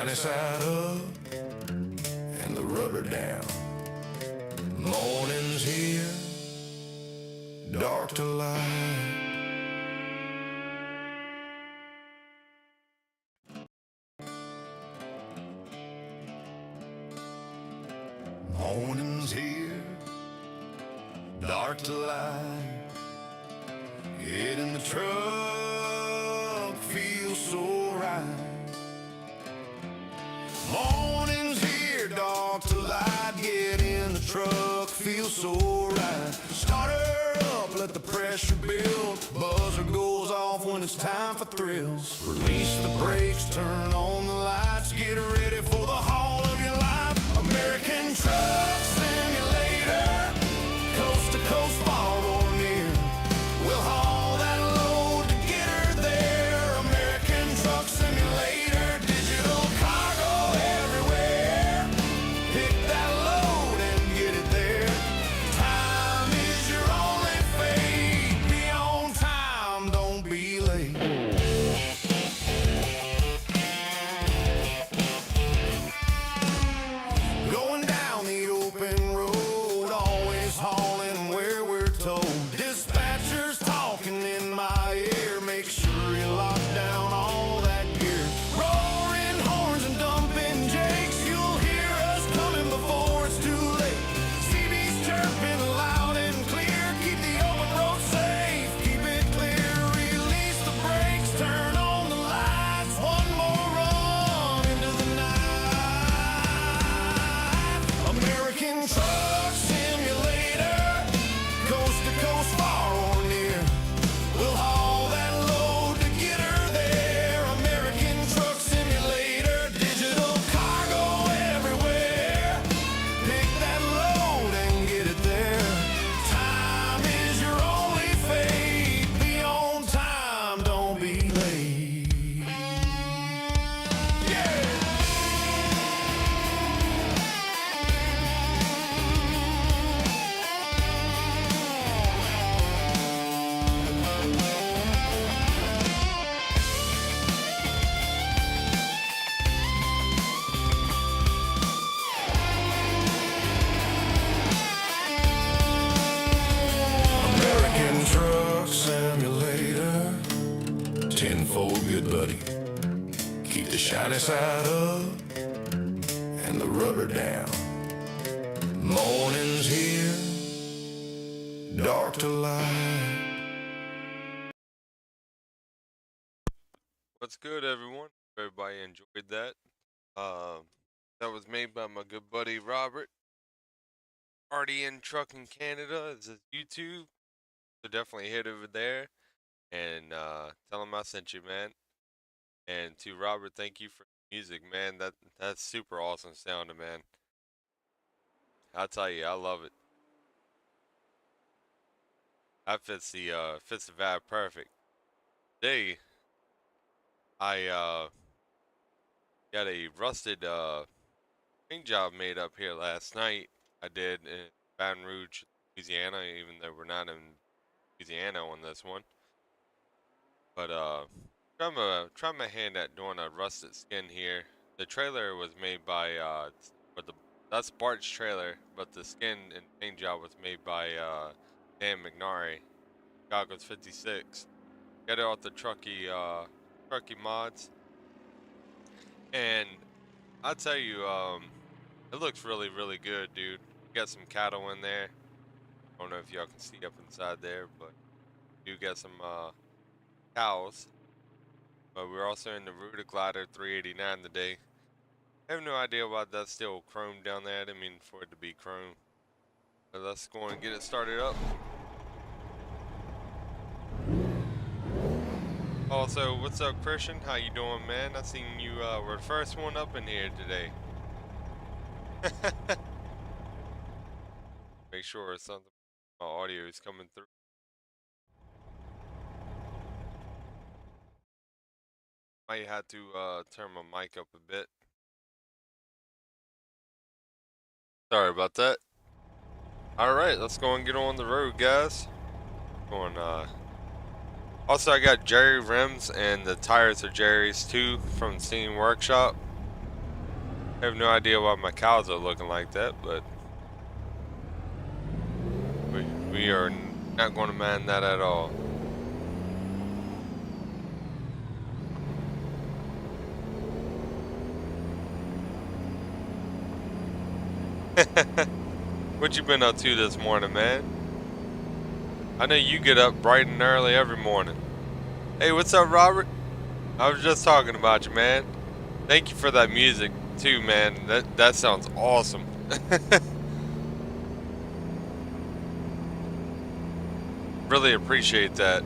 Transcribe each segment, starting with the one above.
shiny side up and the rubber down. Morning's here, dark to light. Morning's here, dark to light. Get in the truck, feels so right. Morning's here, dark to light. Get in the truck, feels so right. Start her up, let the pressure build. Buzzer goes off when it's time for thrills. Release the brakes, turn on the lights. Get ready for the haul of your life. American Truck Simulator, coast to coast, far or near. We'll haul that load to get her there. American Truck Simulator, digital cargo everywhere. Pick that load and get it there. Time is your only fate. Be on time, don't be late. Going down the open road, always hauling where we're told. Dispatchers talking in my ear, make sure you lock down all that gear. Roaring horns and dumping jakes, you'll hear us coming before it's too late. CB's chirping loud and clear, keep the open road safe, keep it clear. Release the brakes, turn on the lights, one more run into the night. American Truck Simulator, coast to coast, far or near. We'll haul that load to get her there. American Truck Simulator, digital cargo everywhere. Pick that load and get it there. Time is your only fate. Be on time, don't be late. Yeah! American Truck Simulator, tenfold good buddy. Keep the shiny side up and the rubber down. Morning's here, dark to light. What's good, everyone? Everybody enjoyed that. That was made by my good buddy Robert. RDN Truck in Canada is his YouTube. So definitely hit over there and tell him I sent you, man. And to Robert, thank you for the music, man. That's super awesome sounding, man. I'll tell you, I love it. That fits the vibe perfect. Today, I got a rusted paint job made up here last night. I did in Baton Rouge, Louisiana, even though we're not in Louisiana on this one. But try my hand at doing a rusted skin here. The trailer was made by that's Bart's trailer, but the skin and paint job was made by Dan McNarry, Goggles 56. Got it off the Truckee mods, and I'll tell you, it looks really, really good, dude. Got some cattle in there. I don't know if y'all can see up inside there, but you got some cows. But we're also in the Ruda Glider 389 today. I have no idea why that's still chrome down there. I didn't mean for it to be chrome. But let's go and get it started up. Also, what's up, Christian? How you doing, man? I seen you were the first one up in here today. Make sure something my audio is coming through. Might have to turn my mic up a bit. Sorry about that. Alright, let's go and get on the road, guys. Also, I got Jerry rims, and the tires are Jerry's too from Steam Workshop. I have no idea why my cows are looking like that, but we are not going to mind that at all. What you been up to this morning, man? I know you get up bright and early every morning. Hey, what's up, Robert? I was just talking about you, man. Thank you for that music too, man. That sounds awesome. Really appreciate that.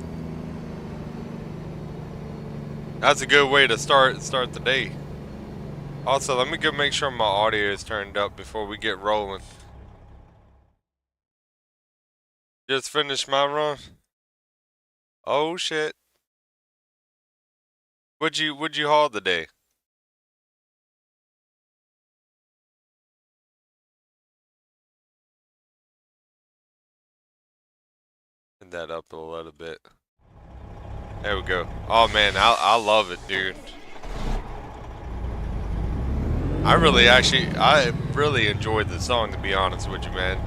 That's a good way to start the day. Also, let me go make sure my audio is turned up before we get rolling. Just finished my run. Oh shit. What'd you haul today? Turn that up a little bit. There we go. Oh man, I love it, dude. I really enjoyed the song, to be honest with you, man.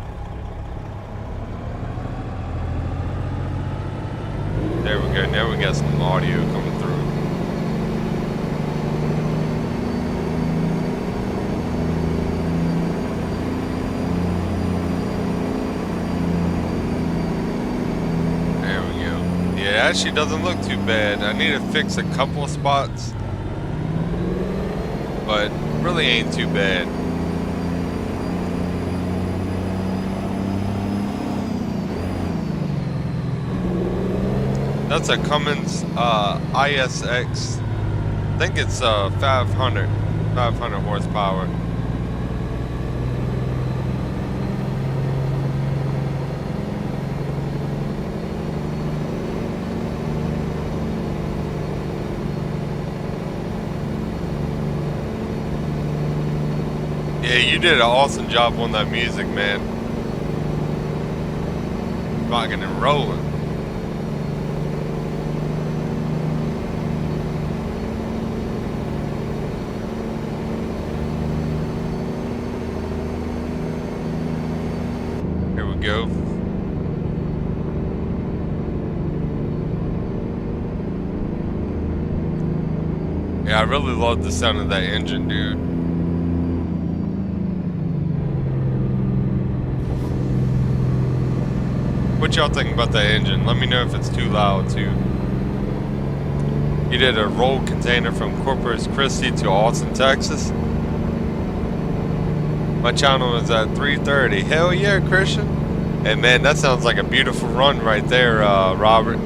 There we go. Now we got some audio coming through. There we go. Yeah, it actually doesn't look too bad. I need to fix a couple of spots, but really ain't too bad. That's a Cummins ISX. I think it's 500 horsepower. Yeah, you did an awesome job on that music, man. Rocking and rolling. Here we go. Yeah, I really love the sound of that engine, dude. What y'all think about that engine? Let me know if it's too loud too. You did a roll container from Corpus Christi to Austin, Texas. My channel is at 3:30. Hell yeah, Christian. And man, that sounds like a beautiful run right there, Robert.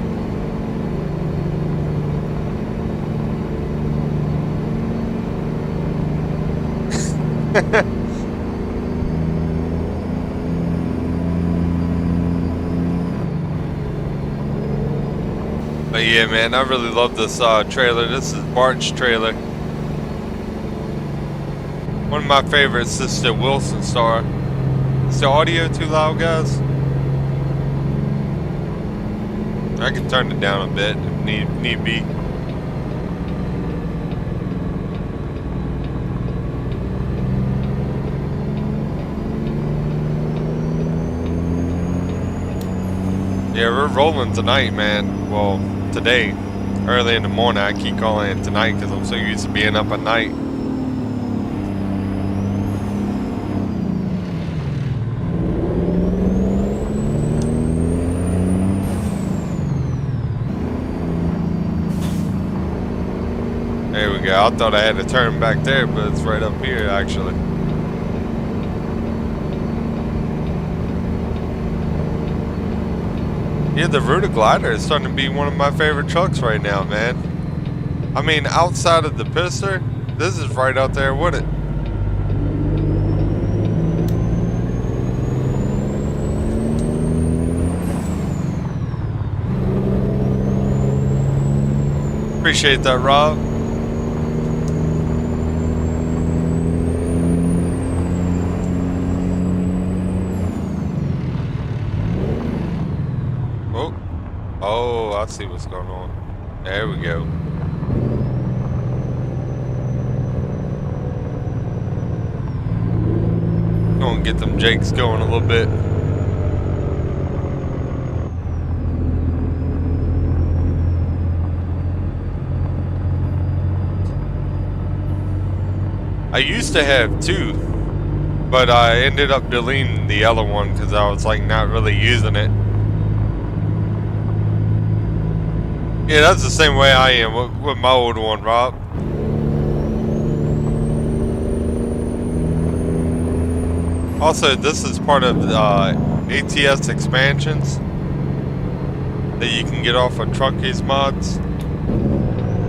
But yeah, man, I really love this trailer. This is Bart's trailer. One of my favorites. This is the Wilson Star. Is the audio too loud, guys? I can turn it down a bit if need be. Yeah, we're rolling tonight, man. Well, today, early in the morning. I keep calling it tonight because I'm so used to being up at night. There we go. I thought I had to turn back there, but it's right up here, actually. Yeah, the Ruda glider is starting to be one of my favorite trucks right now, man. I mean, outside of the Pister, this is right out there with it. Appreciate that, Rob. Oh, I see what's going on. There we go. gonna get them jakes going a little bit. I used to have two, but I ended up deleting the other one because I was like not really using it. Yeah, that's the same way I am with my old one, Rob. Also, this is part of ATS expansions that you can get off of Truckies mods.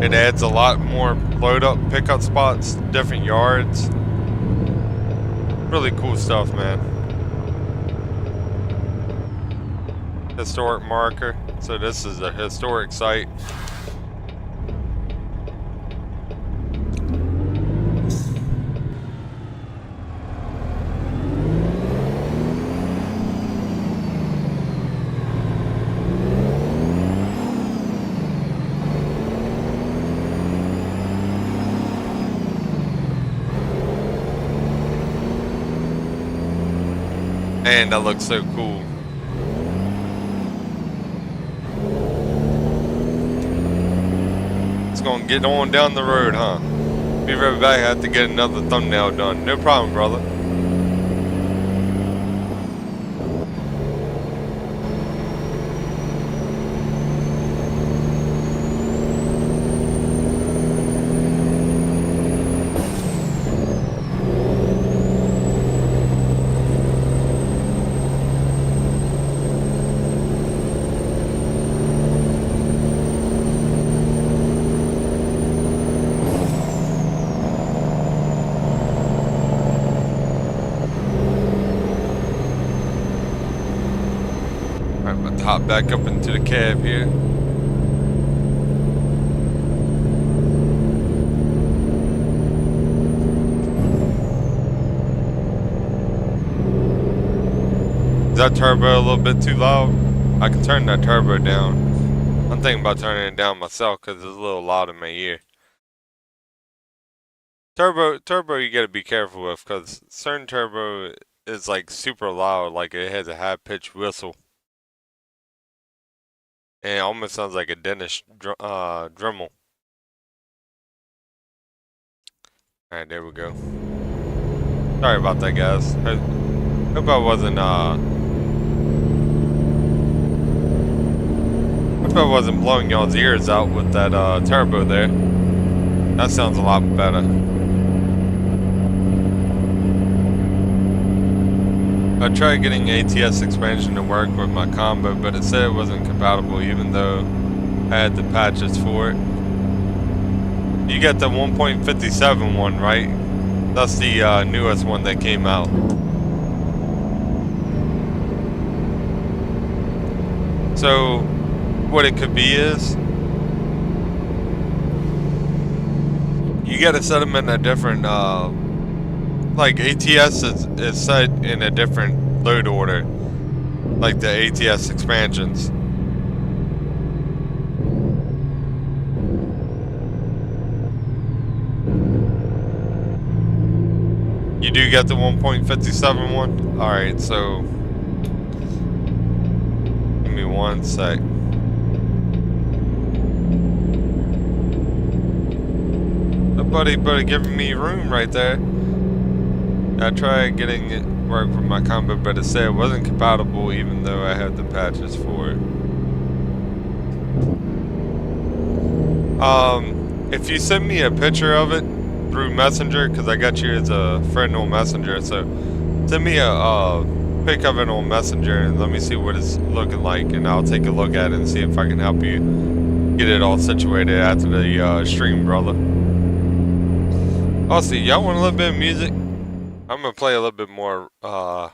It adds a lot more load up pickup spots, different yards. Really cool stuff, man. Historic marker. So this is a historic site. Man, that looks so cool. It's gonna get on down the road, huh? Be right back. I have to get another thumbnail done. No problem, brother. Hop back up into the cab here. Is that turbo a little bit too loud? I can turn that turbo down. I'm thinking about turning it down myself because it's a little loud in my ear. Turbo you gotta be careful with because certain turbo is like super loud, like it has a high pitched whistle. And it almost sounds like a dentist Dremel. Alright, there we go. Sorry about that, guys. Hope I wasn't blowing y'all's ears out with that turbo there. That sounds a lot better. I tried getting ATS expansion to work with my combo, but it said it wasn't compatible even though I had the patches for it. You got the 1.57 one, right? That's the newest one that came out. So, what it could be is, you gotta set them in a different, like ATS is set in a different load order, like the ATS expansions. You do get the 1.57 one? Alright, so give me one sec. Buddy giving me room right there. I tried getting it work with my combo, but it said it wasn't compatible even though I had the patches for it. If you send me a picture of it through Messenger, because I got you as a friend on Messenger, so send me a pic of it on Messenger and let me see what it's looking like, and I'll take a look at it and see if I can help you get it all situated after the stream, brother. Also, y'all want a little bit of music? I'm gonna play a little bit more, a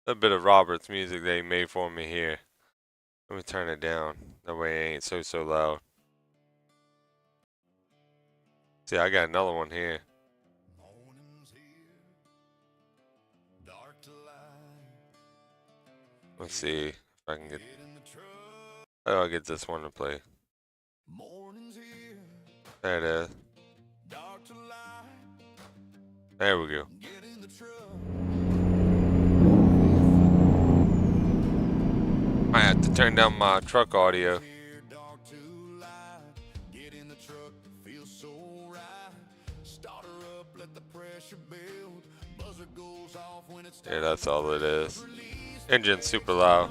little bit of Robert's music that he made for me here. Let me turn it down. That way it ain't so loud. See, I got another one here. Let's see if I can get. Oh, I'll get this one to play. There it is. There we go. to turn down my truck audio. Yeah, that's all it is. Engine's super loud.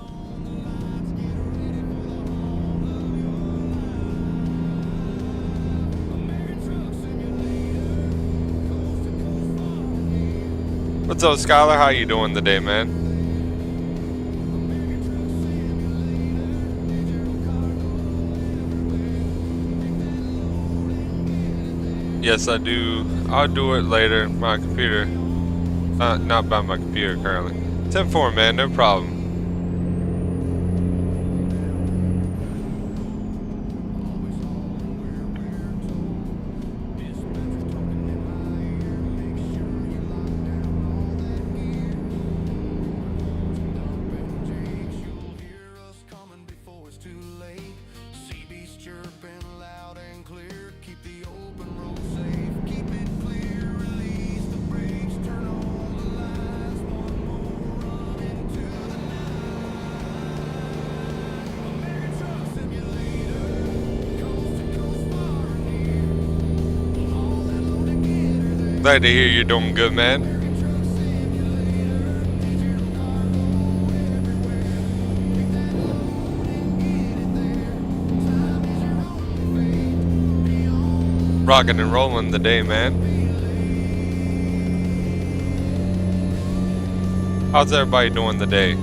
What's up, Skylar? How you doing today, man? Yes, I do. I'll do it later. My computer. Not by my computer currently. 10-4, man. No problem. Glad to hear you're doing good, man. Rocking and rolling the day, man. How's everybody doing today?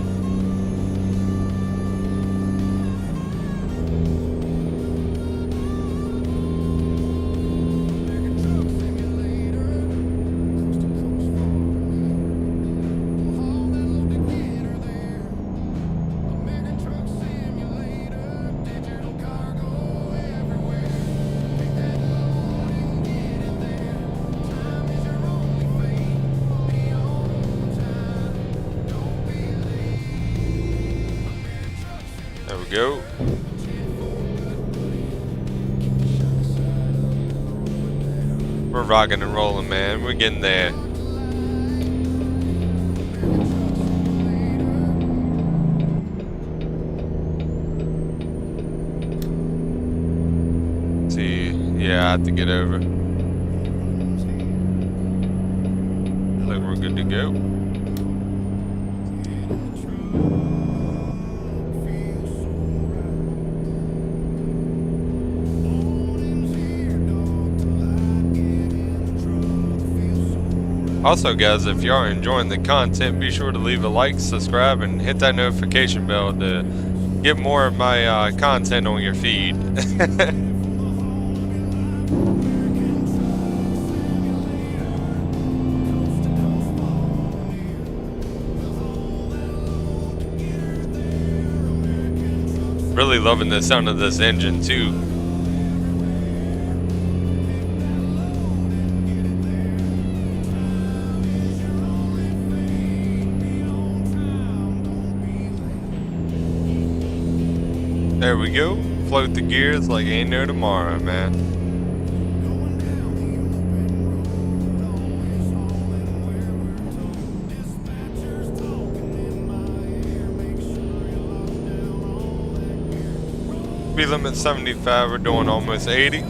There we go. We're rocking and rolling, man. We're getting there. Let's see, yeah, I have to get over. I think we're good to go. Also, guys, if you are enjoying the content, be sure to leave a like, subscribe, and hit that notification bell to get more of my content on your feed. Really loving the sound of this engine, too. There we go. Float the gears like ain't no tomorrow, man. Speed limit 75, we're doing almost 80.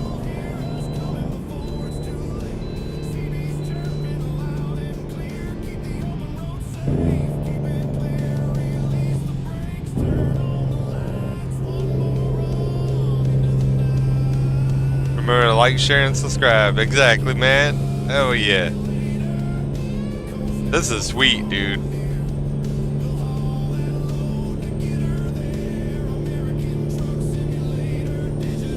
Remember to like, share, and subscribe. Exactly, man. Oh yeah. This is sweet, dude.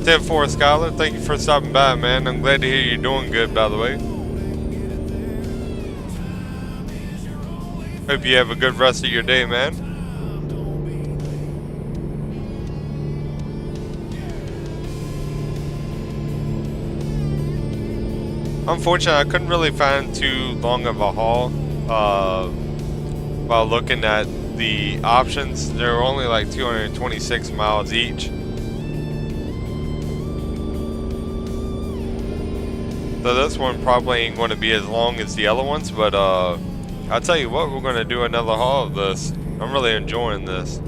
10-4, Skylar. Thank you for stopping by, man. I'm glad to hear you're doing good, by the way. Hope you have a good rest of your day, man. Unfortunately, I couldn't really find too long of a haul while looking at the options. They were only like 226 miles each. So this one probably ain't going to be as long as the other ones, but I'll tell you what, we're going to do another haul of this. I'm really enjoying this.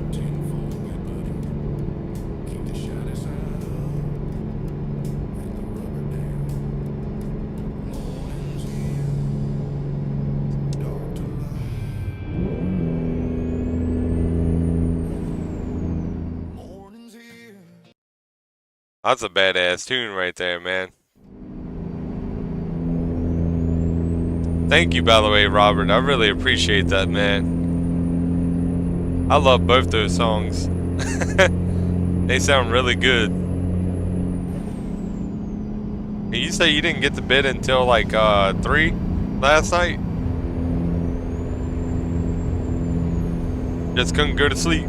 That's a badass tune right there, man. Thank you, by the way, Robert. I really appreciate that, man. I love both those songs. They sound really good. And you say you didn't get to bed until like 3 last night? Just couldn't go to sleep.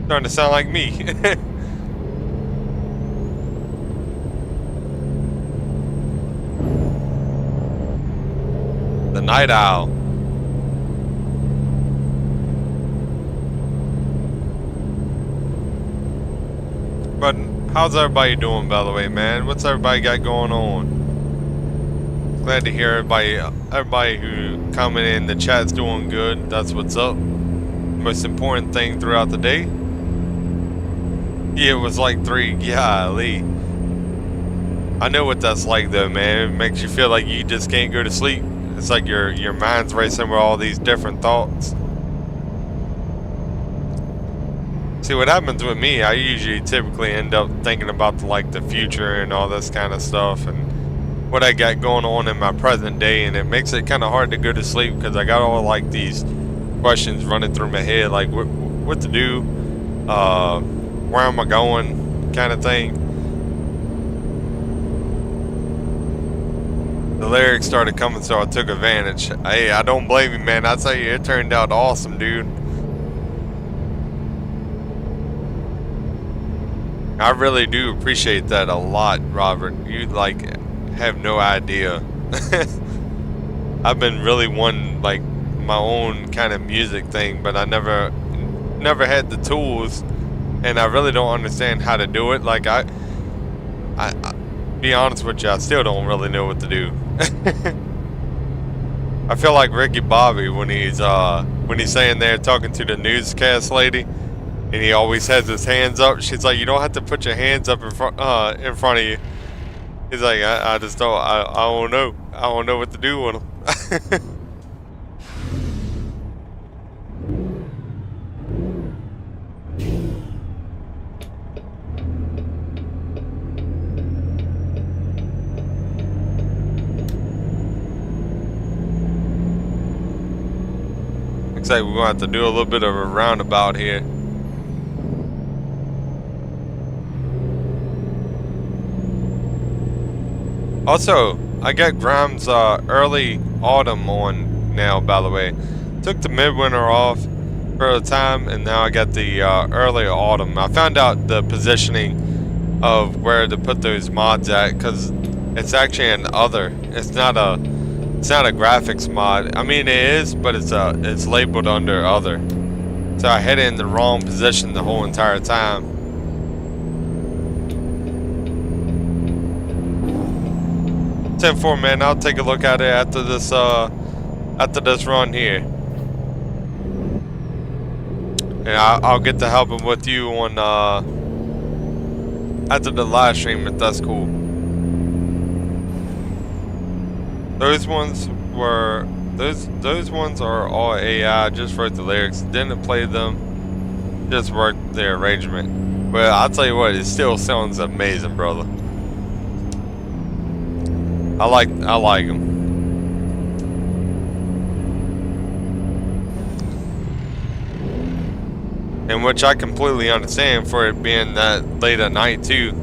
Starting to sound like me. The Night Owl. But how's everybody doing, by the way, man? What's everybody got going on? Glad to hear everybody who commented in the chat's doing good. That's what's up. Most important thing throughout the day. Yeah, it was like 3. Golly. I know what that's like though, man. It makes you feel like you just can't go to sleep. It's like your mind's racing with all these different thoughts. See, what happens with me, I usually typically end up thinking about the future and all this kind of stuff and what I got going on in my present day, and it makes it kind of hard to go to sleep because I got all like these questions running through my head, like what to do, where am I going, kind of thing. The lyrics started coming, so I took advantage. Hey, I don't blame you, man. I tell you, it turned out awesome, dude. I really do appreciate that a lot, Robert. You like have no idea. I've been really wanting like my own kind of music thing, but I never had the tools, and I really don't understand how to do it. Like I be honest with you, I still don't really know what to do. I feel like Ricky Bobby when he's saying there talking to the newscast lady, and he always has his hands up. She's like, you don't have to put your hands up in front of you. He's like, I just don't, I don't know. I don't know what to do with them. Looks like we're gonna have to do a little bit of a roundabout here. Also, I got Grimes early autumn on now, by the way. Took the midwinter off for a time, and now I got the early autumn. I found out the positioning of where to put those mods at, because it's actually an other. It's not a graphics mod. I mean, it is, but it's labeled under other. So I had it in the wrong position the whole entire time. $10-4, man. I'll take a look at it after this run here, and I'll get to helping with you on after the live stream if that's cool. Those ones are all AI. Just wrote the lyrics, didn't play them, just worked the arrangement. But I'll tell you what, it still sounds amazing, brother. I like them. In which I completely understand for it being that late at night too.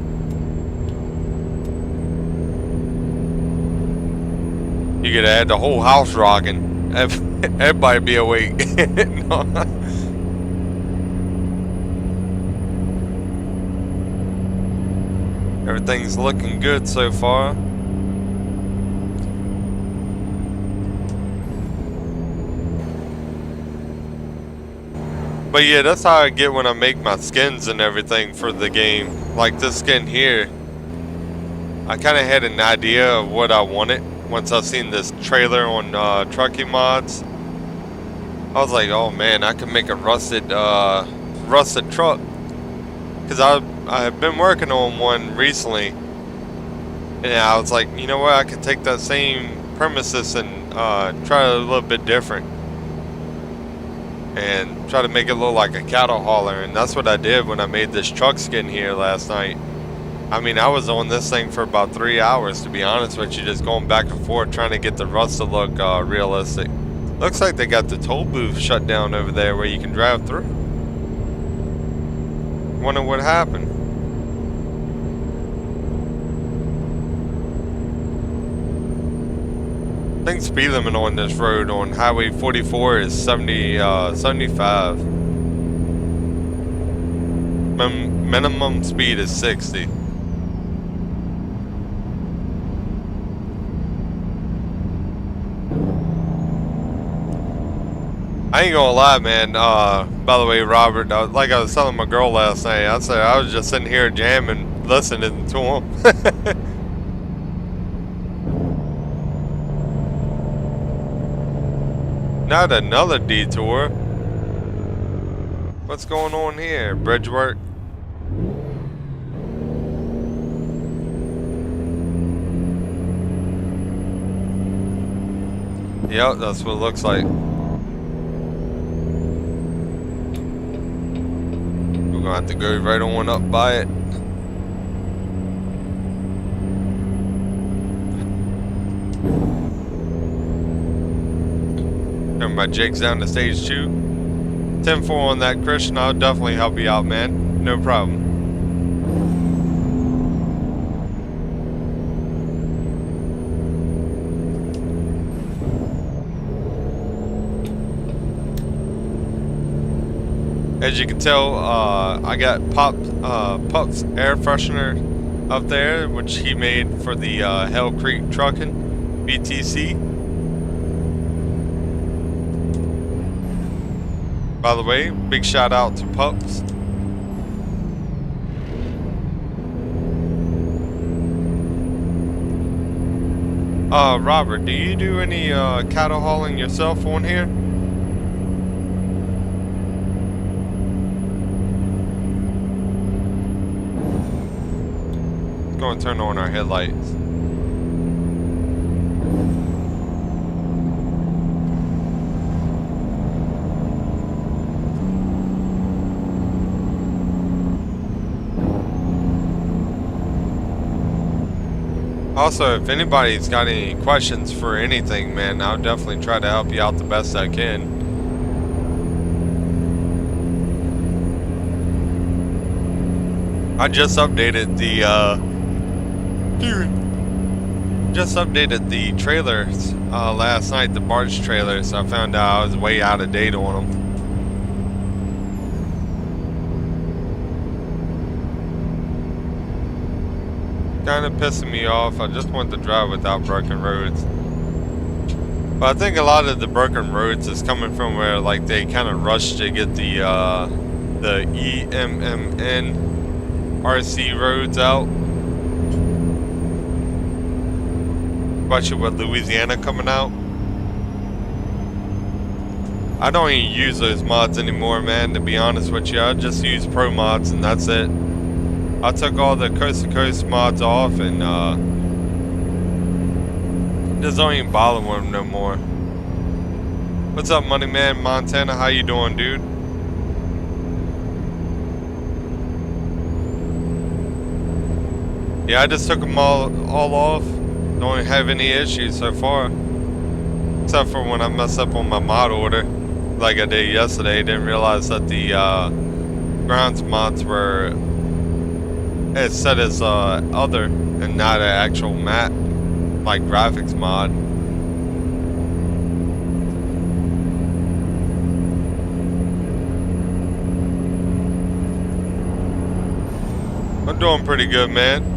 You could have had the whole house rocking. Everybody be awake. No. Everything's looking good so far. But yeah, that's how I get when I make my skins and everything for the game. Like this skin here, I kind of had an idea of what I wanted once I seen this trailer on trucking mods. I was like, oh man, I can make a rusted truck, because I have been working on one recently, and I was like, you know what, I could take that same premises and try it a little bit different. and try to make it look like a cattle hauler, and that's what I did when I made this truck skin here last night. I mean, I was on this thing for about 3 hours, to be honest with you, just going back and forth trying to get the rust to look realistic. Looks like they got the toll booth shut down over there where you can drive through. Wonder what happened. I think speed limit on this road on Highway 44 is 75. Minimum speed is 60. I ain't gonna lie, man. By the way, Robert, like I was telling my girl last night, I said I was just sitting here jamming, listening to him. Not another detour. What's going on here? Bridge work? Yep, that's what it looks like. We're gonna have to go right on up by it. Turn my jigs down to stage 2. 10-4 on that, Christian. I'll definitely help you out, man. No problem. As you can tell, I got pupz air freshener up there, which he made for the Hell Creek Trucking BTC. By the way, big shout out to pupz. Robert, do you do any cattle hauling yourself on here? Go and turn on our headlights. Also, if anybody's got any questions for anything, man, I'll definitely try to help you out the best I can. I just updated the trailers last night, the barge trailers. I found out I was way out of date on them. Kind of pissing me off. I just want to drive without broken roads. But I think a lot of the broken roads is coming from where like they kind of rushed to get the EMMN RC roads out. Especially with Louisiana coming out. I don't even use those mods anymore, man, to be honest with you. I just use pro mods and that's it. I took all the coast to coast mods off and just don't even bother with them no more. What's up, Money Man Montana? How you doing, dude? Yeah, I just took them all off. Don't have any issues so far, except for when I mess up on my mod order, like I did yesterday. Didn't realize that the grounds mods were it's set as other and not an actual map, like graphics mod. I'm doing pretty good, man.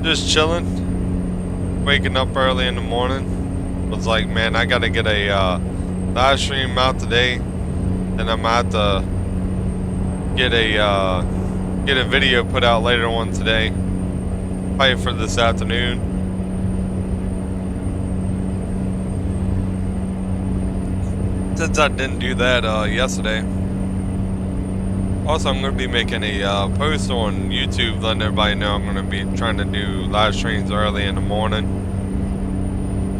Just chilling, waking up early in the morning. Was like, man, I gotta get a live stream out today, and I'm gonna have to get a video put out later on today, probably for this afternoon. Since I didn't do that yesterday. Also, I'm going to be making a post on YouTube letting everybody know I'm going to be trying to do live streams early in the morning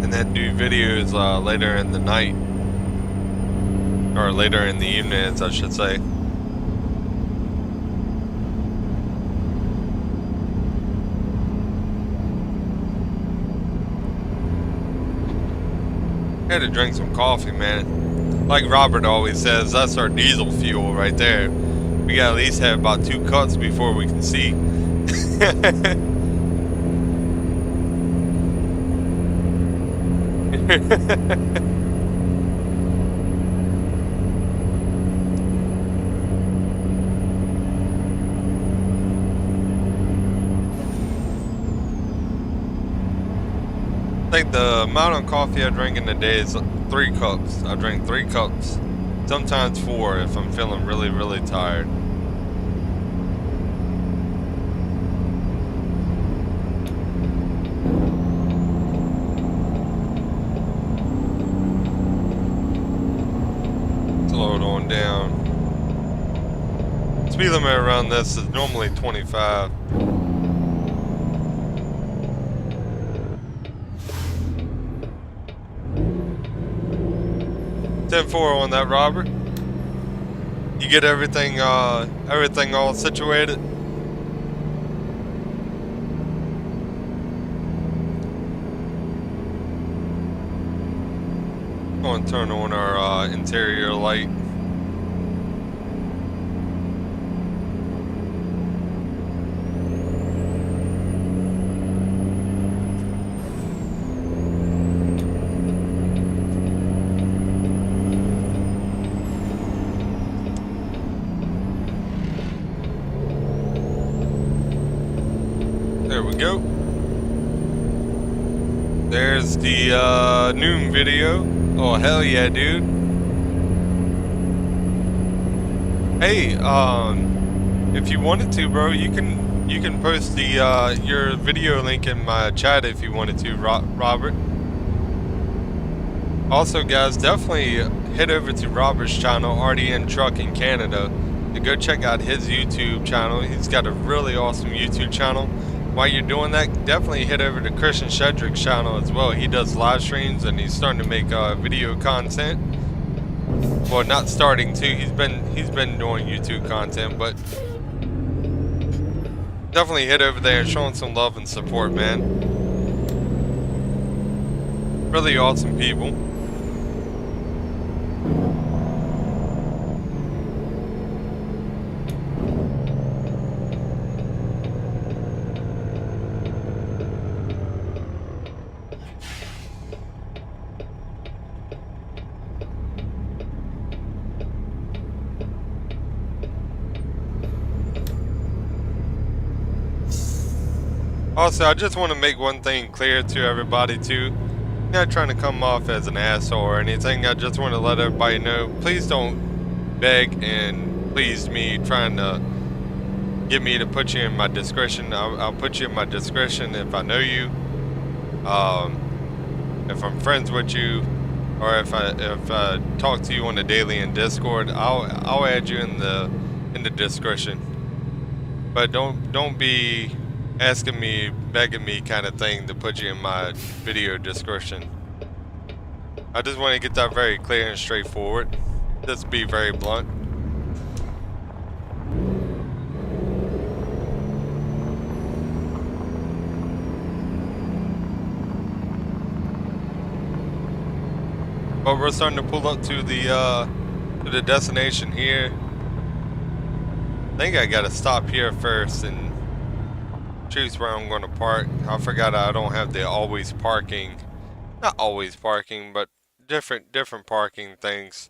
and then do videos later in the night. or later in the evenings, I should say. I had to drink some coffee, man. Like Robert always says, that's our diesel fuel right there. We gotta at least have about 2 cuts before we can see. I think the amount of coffee I drink in a day is 3 cups. I drink 3 cups, sometimes 4 if I'm feeling really, really tired. Slow it on down. Speed limit around this is normally 25. Ten-4 on that, Robert. You get everything all situated. Going to turn on our interior light. There we go. There's the noon video. Oh hell yeah, dude. Hey, if you wanted to, bro, you can post the your video link in my chat if you wanted to, Robert. Also, guys, definitely head over to Robert's channel, RDN Truck in Canada, to go check out his YouTube channel. He's got a really awesome YouTube channel. While you're doing that, definitely head over to Shadrick's channel as well. He does live streams and he's starting to make video content. Well, not starting to. He's been doing YouTube content, but definitely head over there and show him some love and support, man. Really awesome people. Also, I just want to make one thing clear to everybody too. I'm not trying to come off as an asshole or anything. I just want to let everybody know, please don't beg and please me trying to get me to put you in my discretion. I'll put you in my discretion if I know you, if I'm friends with you, or if I talk to you on the daily in Discord. I'll add you in the discretion. But don't be asking me, begging me kind of thing to put you in my video description. I just want to get that very clear and straightforward. Just be very blunt. But we're starting to pull up to the destination here. I think I gotta stop here first and choose where I'm gonna park. I forgot I don't have the always parking. Not always parking, but different parking things.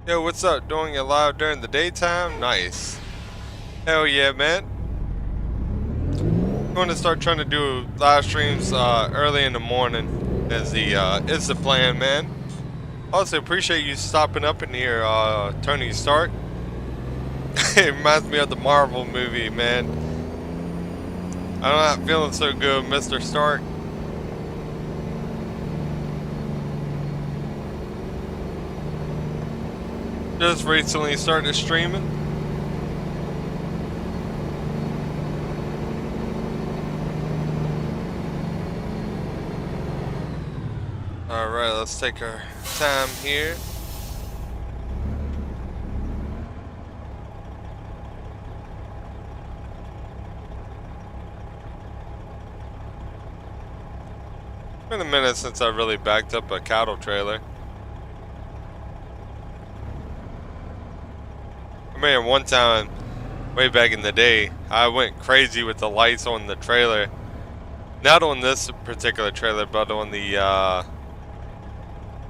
Yo, what's up? Doing it live during the daytime? Nice. Hell yeah, man. I'm gonna start trying to do live streams early in the morning is the plan, man. Also appreciate you stopping up in here, Tony Stark. It reminds me of the Marvel movie, man. I'm not feeling so good, Mr. Stark. Just recently started streaming. Alright, let's take our time here. a minute since I really backed up a cattle trailer. I mean, one time, way back in the day, I went crazy with the lights on the trailer. Not on this particular trailer, but on the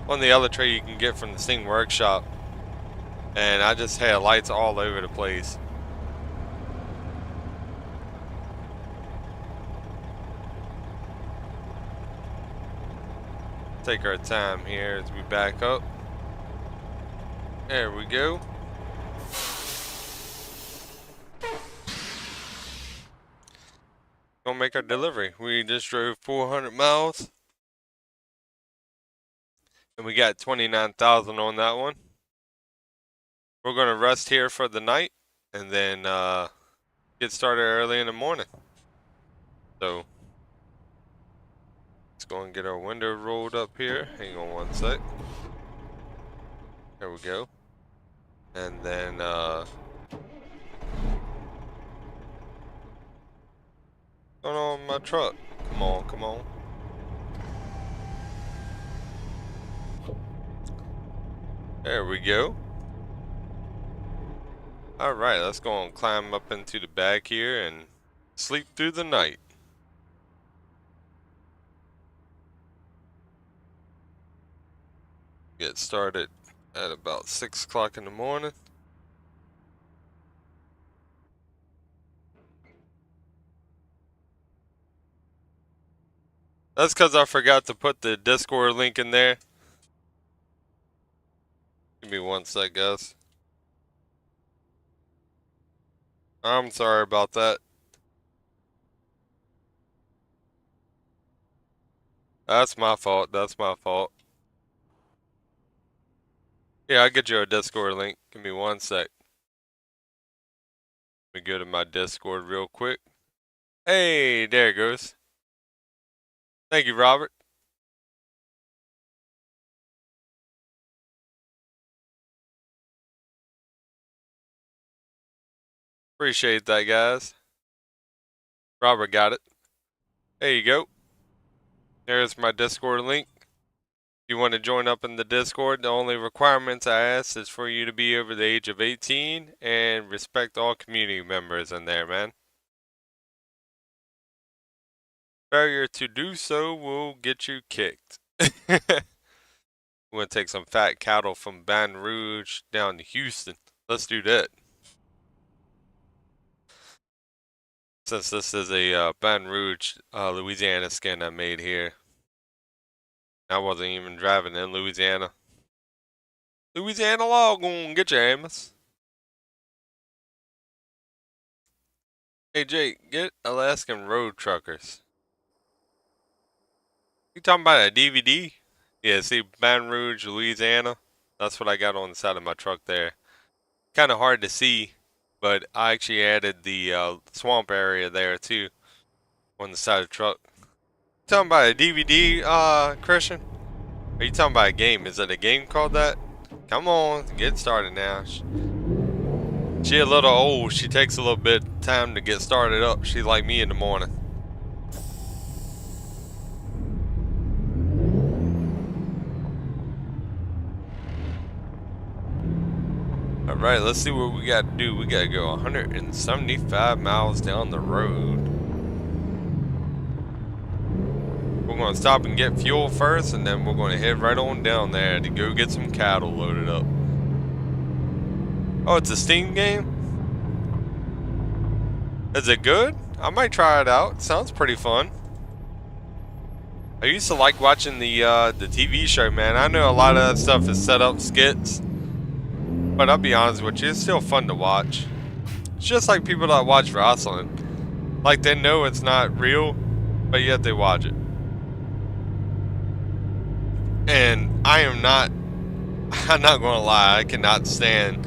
other trailer you can get from the Sting Workshop. And I just had lights all over the place. Take our time here as we back up. There we go. Gonna make our delivery. We just drove 400 miles. And we got 29,000 on that one. We're gonna rest here for the night and then get started early in the morning. So let's go and get our window rolled up here. Hang on one sec. There we go. And then going on my truck. Come on, come on. There we go. Alright, let's go and climb up into the back here and sleep through the night. Get started at about 6 o'clock in the morning. That's because I forgot to put the Discord link in there. Give me one sec, guys. I'm sorry about that. That's my fault. That's my fault. Yeah, I'll get you a Discord link. Give me one sec. Let me go to my Discord real quick. Hey, there it goes. Thank you, Robert. Appreciate that, guys. Robert got it. There you go. There's my Discord link. If you want to join up in the Discord, the only requirements I ask is for you to be over the age of 18 and respect all community members in there, man. Failure to do so will get you kicked. We're going to take some fat cattle from Baton Rouge down to Houston. Let's do that. Since this is a Baton Rouge, Louisiana skin I made here. I wasn't even driving in Louisiana. Louisiana law gonna get your Amos. Hey Jake, get Alaskan Road Truckers. You talking about a DVD? Yeah, see, Baton Rouge, Louisiana. That's what I got on the side of my truck there. Kind of hard to see, but I actually added the swamp area there too on the side of the truck. You talking about a DVD, Christian? Are you talking about a game? Is it a game called that? Come on, get started now. She a little old. She takes a little bit of time to get started up. She's like me in the morning. Alright, let's see what we got to do. We got to go 175 miles down the road. We're going to stop and get fuel first, and then we're going to head right on down there to go get some cattle loaded up. Oh, it's a Steam game? Is it good? I might try it out. Sounds pretty fun. I used to like watching the TV show, man. I know a lot of that stuff is set up skits, but I'll be honest with you, it's still fun to watch. It's just like people that watch wrestling. Like, they know it's not real, but yet they watch it. And I'm not gonna lie, I cannot stand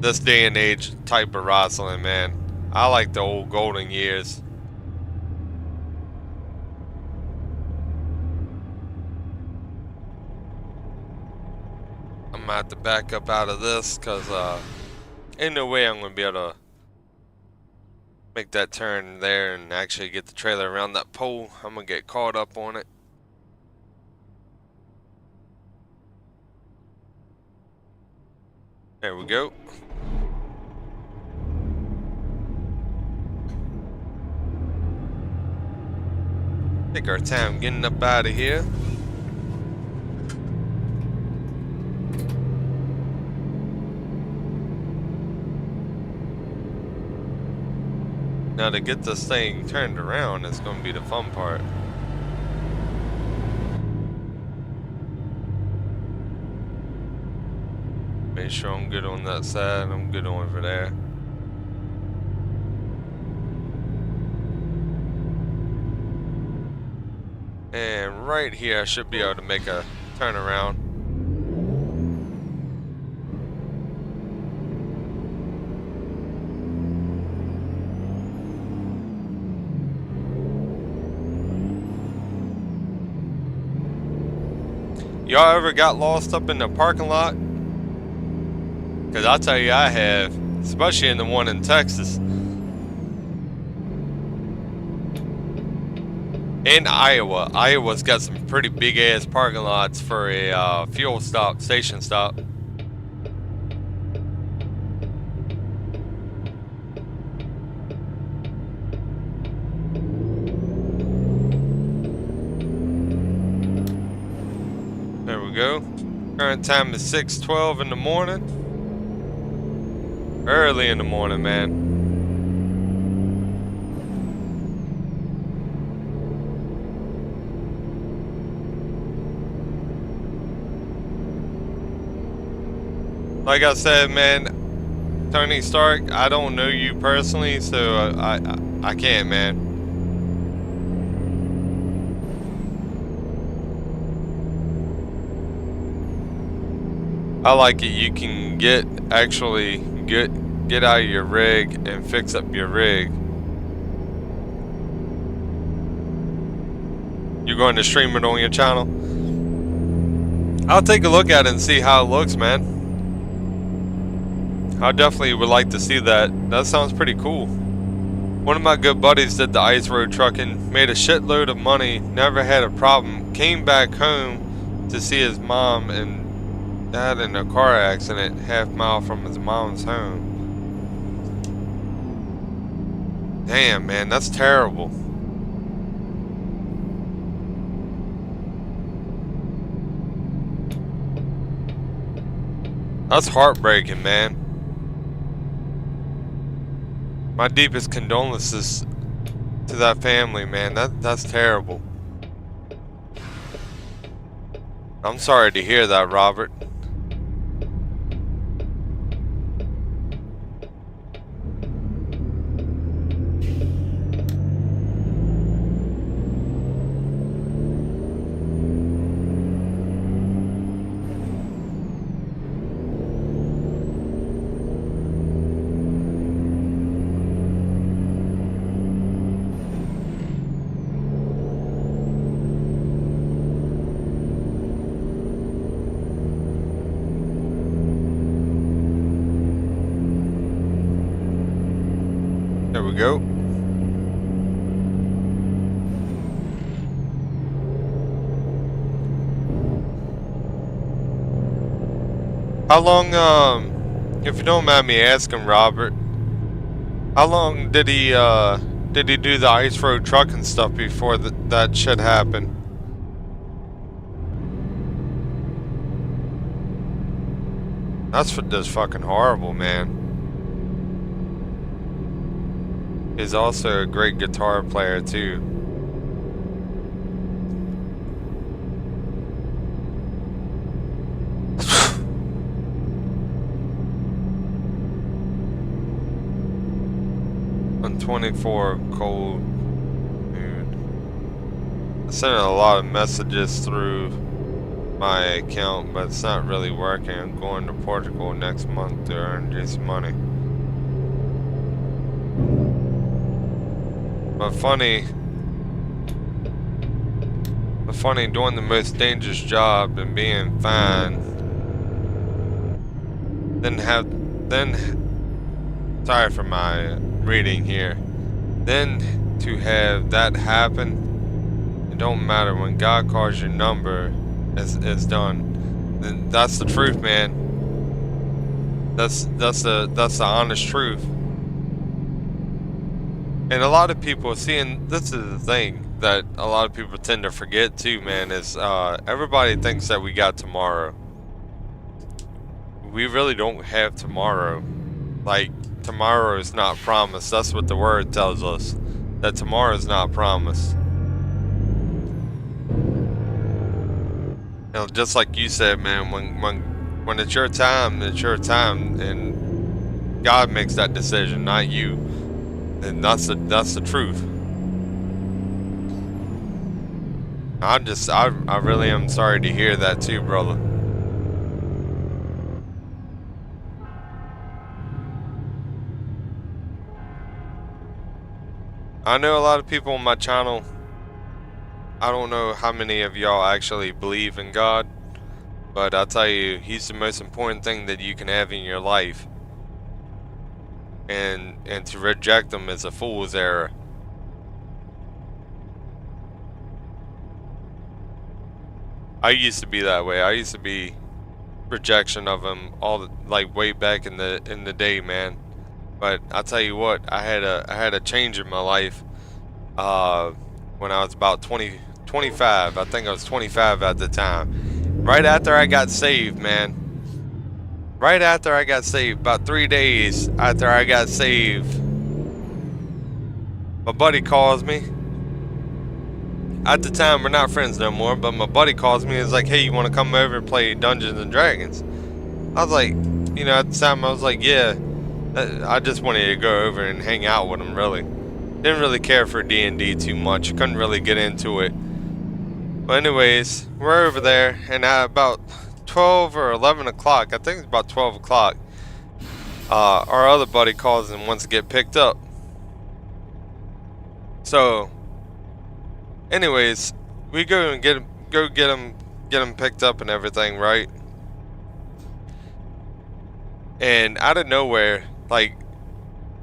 this day and age type of wrestling, man. I like the old golden years. I'm gonna have to back up out of this because ain't no way I'm gonna be able to make that turn there and actually get the trailer around that pole. I'm gonna get caught up on it. There we go. Take our time getting up out of here. Now to get this thing turned around is going to be the fun part. Make sure I'm good on that side, I'm good over there. And right here I should be able to make a turnaround. Y'all ever got lost up in the parking lot? Because I'll tell you I have, especially in the one in Texas. And Iowa. Iowa's got some pretty big ass parking lots for a fuel stop, station stop. There we go. Current time is 6:12 in the morning. Early in the morning, man. Like I said, man, Tony Stark, I don't know you personally, so I can't, man. I like it. You can actually get out of your rig and fix up your rig. You're going to stream it on your channel? I'll take a look at it and see how it looks, man. I definitely would like to see that. That sounds pretty cool. One of my good buddies did the ice road trucking, made a shitload of money, never had a problem, came back home to see his mom and dad in a car accident half-mile from his mom's home. Damn, man, that's terrible. That's heartbreaking, man. My deepest condolences to that family, man. That's terrible. I'm sorry to hear that, Robert. There we go. How long, if you don't mind me asking, Robert, how long did he do the ice road trucking stuff before that shit happened? That's just fucking horrible, man. He's also a great guitar player too. On 24 cold, dude. I sent a lot of messages through my account, but it's not really working. I'm going to Portugal next month to earn this money. But funny, doing the most dangerous job and being fine, sorry for my reading here, then to have that happen, it don't matter. When God calls your number, it's done. Then that's the truth, man. That's the honest truth. And a lot of people seeing, this is the thing that a lot of people tend to forget too, man, is everybody thinks that we got tomorrow. We really don't have tomorrow. Like, tomorrow is not promised. That's what the word tells us, that tomorrow is not promised. You know, just like you said, man, when it's your time, and God makes that decision, not you. And that's the truth. I really am sorry to hear that too, brother. I know a lot of people on my channel, I don't know how many of y'all actually believe in God, but I'll tell you, He's the most important thing that you can have in your life. And to reject Him is a fool's error. I used to be that way. I used to be rejection of Him like way back in the day, man. But I'll tell you what, I had a change in my life when I was about 25. I think I was 25 at the time. Right after I got saved, man. Right after I got saved, about 3 days after I got saved, my buddy calls me. At the time, we're not friends no more, but my buddy calls me and is like, hey, you want to come over and play Dungeons and Dragons? I was like, you know, at the time I was like, yeah. I just wanted to go over and hang out with him, really. Didn't really care for D&D too much. Couldn't really get into it. But anyways, we're over there, and at about 12 or 11 o'clock, I think it's about 12 o'clock, our other buddy calls and wants to get picked up. So, anyways, we go and get him picked up and everything, right? And out of nowhere, like,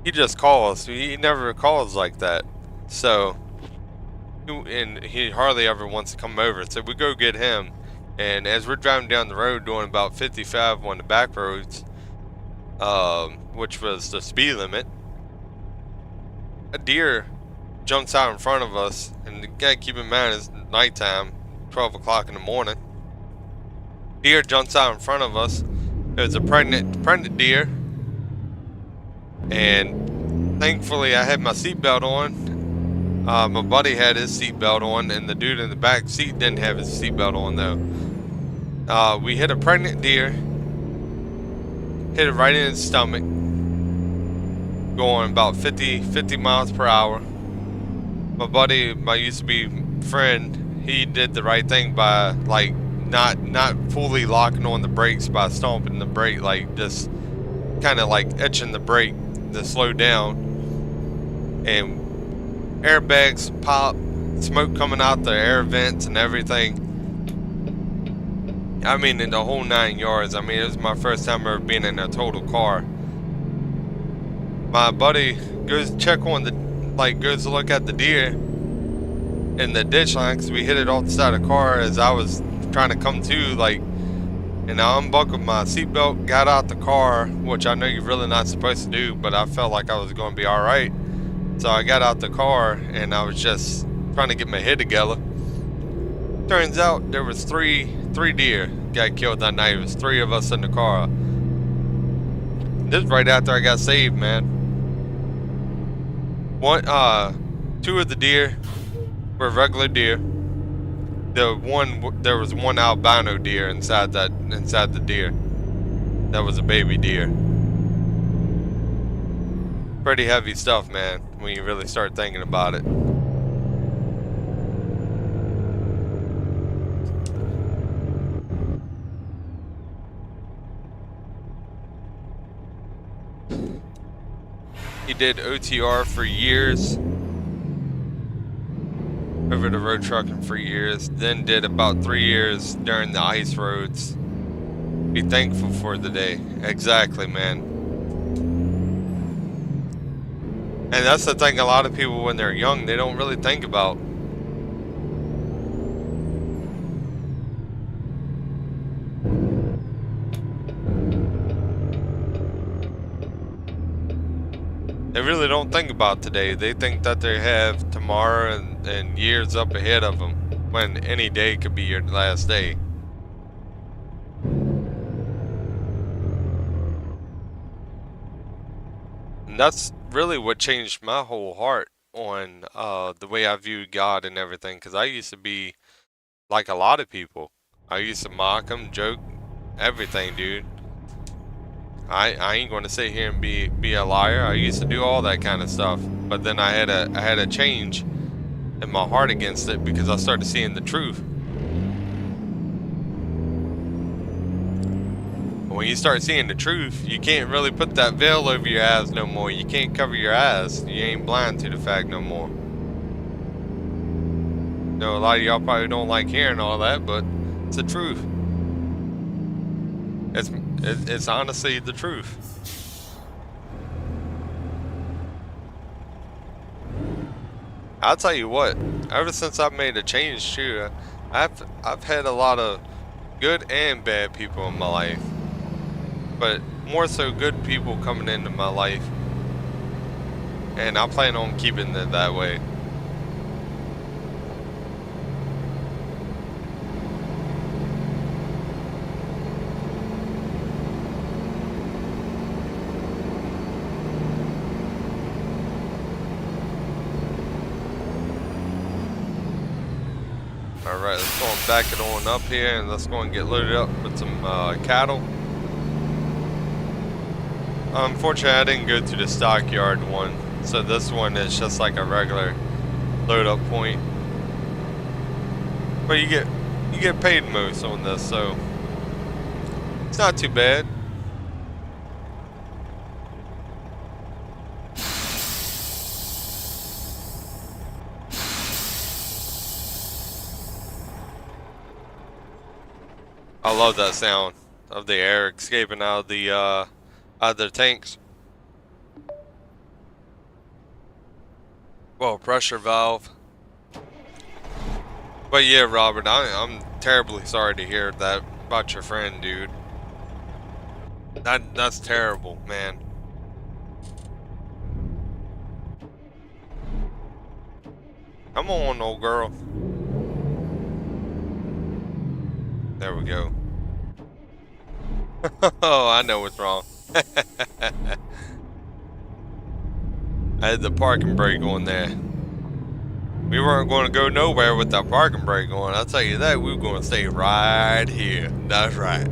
he just calls. He never calls like that. So, and he hardly ever wants to come over. So we go get him. And as we're driving down the road doing about 55 on the back roads, which was the speed limit, a deer jumps out in front of us. And you gotta keep in mind it's nighttime, 12 o'clock in the morning. Deer jumps out in front of us. It was a pregnant deer. And thankfully I had my seatbelt on. My buddy had his seatbelt on, and the dude in the back seat didn't have his seatbelt on though. We hit a pregnant deer, hit it right in his stomach, going about 50 miles per hour. My buddy, my used to be friend, he did the right thing by like not fully locking on the brakes, by stomping the brake, like just kind of like etching the brake to slow down. And airbags pop, smoke coming out the air vents and everything. I mean, in the whole 9 yards. I mean, it was my first time ever being in a total car. My buddy goes to check on goes to look at the deer in the ditch line, because we hit it off the side of the car as I was trying to come to, like, and I unbuckled my seatbelt, got out the car, which I know you're really not supposed to do, but I felt like I was going to be alright. So I got out the car, and I was just trying to get my head together. Turns out there was three deer got killed that night. It was 3 of us in the car. This was right after I got saved, man. 2 of the deer were regular deer. There was one albino deer inside the deer. That was a baby deer. Pretty heavy stuff, man, when you really start thinking about it. He did OTR for years. Over the road trucking for years. Then did about 3 years during the ice roads. Be thankful for the day. Exactly, man. And that's the thing, a lot of people when they're young, they don't really think about. They really don't think about today. They think that they have tomorrow and years up ahead of them, when any day could be your last day. And that's really what changed my whole heart on the way I viewed God and everything. Because I used to be like a lot of people. I used to mock them, joke, everything, dude. I ain't going to sit here and be a liar. I used to do all that kind of stuff. But then I had a change in my heart against it because I started seeing the truth. When you start seeing the truth, you can't really put that veil over your eyes no more. You can't cover your eyes. You ain't blind to the fact no more. You know, a lot of y'all probably don't like hearing all that, but it's the truth. It's honestly the truth. I'll tell you what, ever since I've made a change too, I've had a lot of good and bad people in my life. But more so good people coming into my life. And I plan on keeping it that way. Alright, let's go and back it on up here and let's go and get loaded up with some cattle. Unfortunately, I didn't go to the stockyard one, so this one is just like a regular load up point. But you get paid most on this, so it's not too bad. I love that sound of the air escaping out of the tanks. Well, pressure valve. But yeah, Robert, I'm terribly sorry to hear that about your friend, dude. That's terrible, man. Come on, old girl. There we go. Oh, I know what's wrong. I had the parking brake on there. We weren't going to go nowhere with that parking brake on. I'll tell you that. We were going to stay right here. That's right.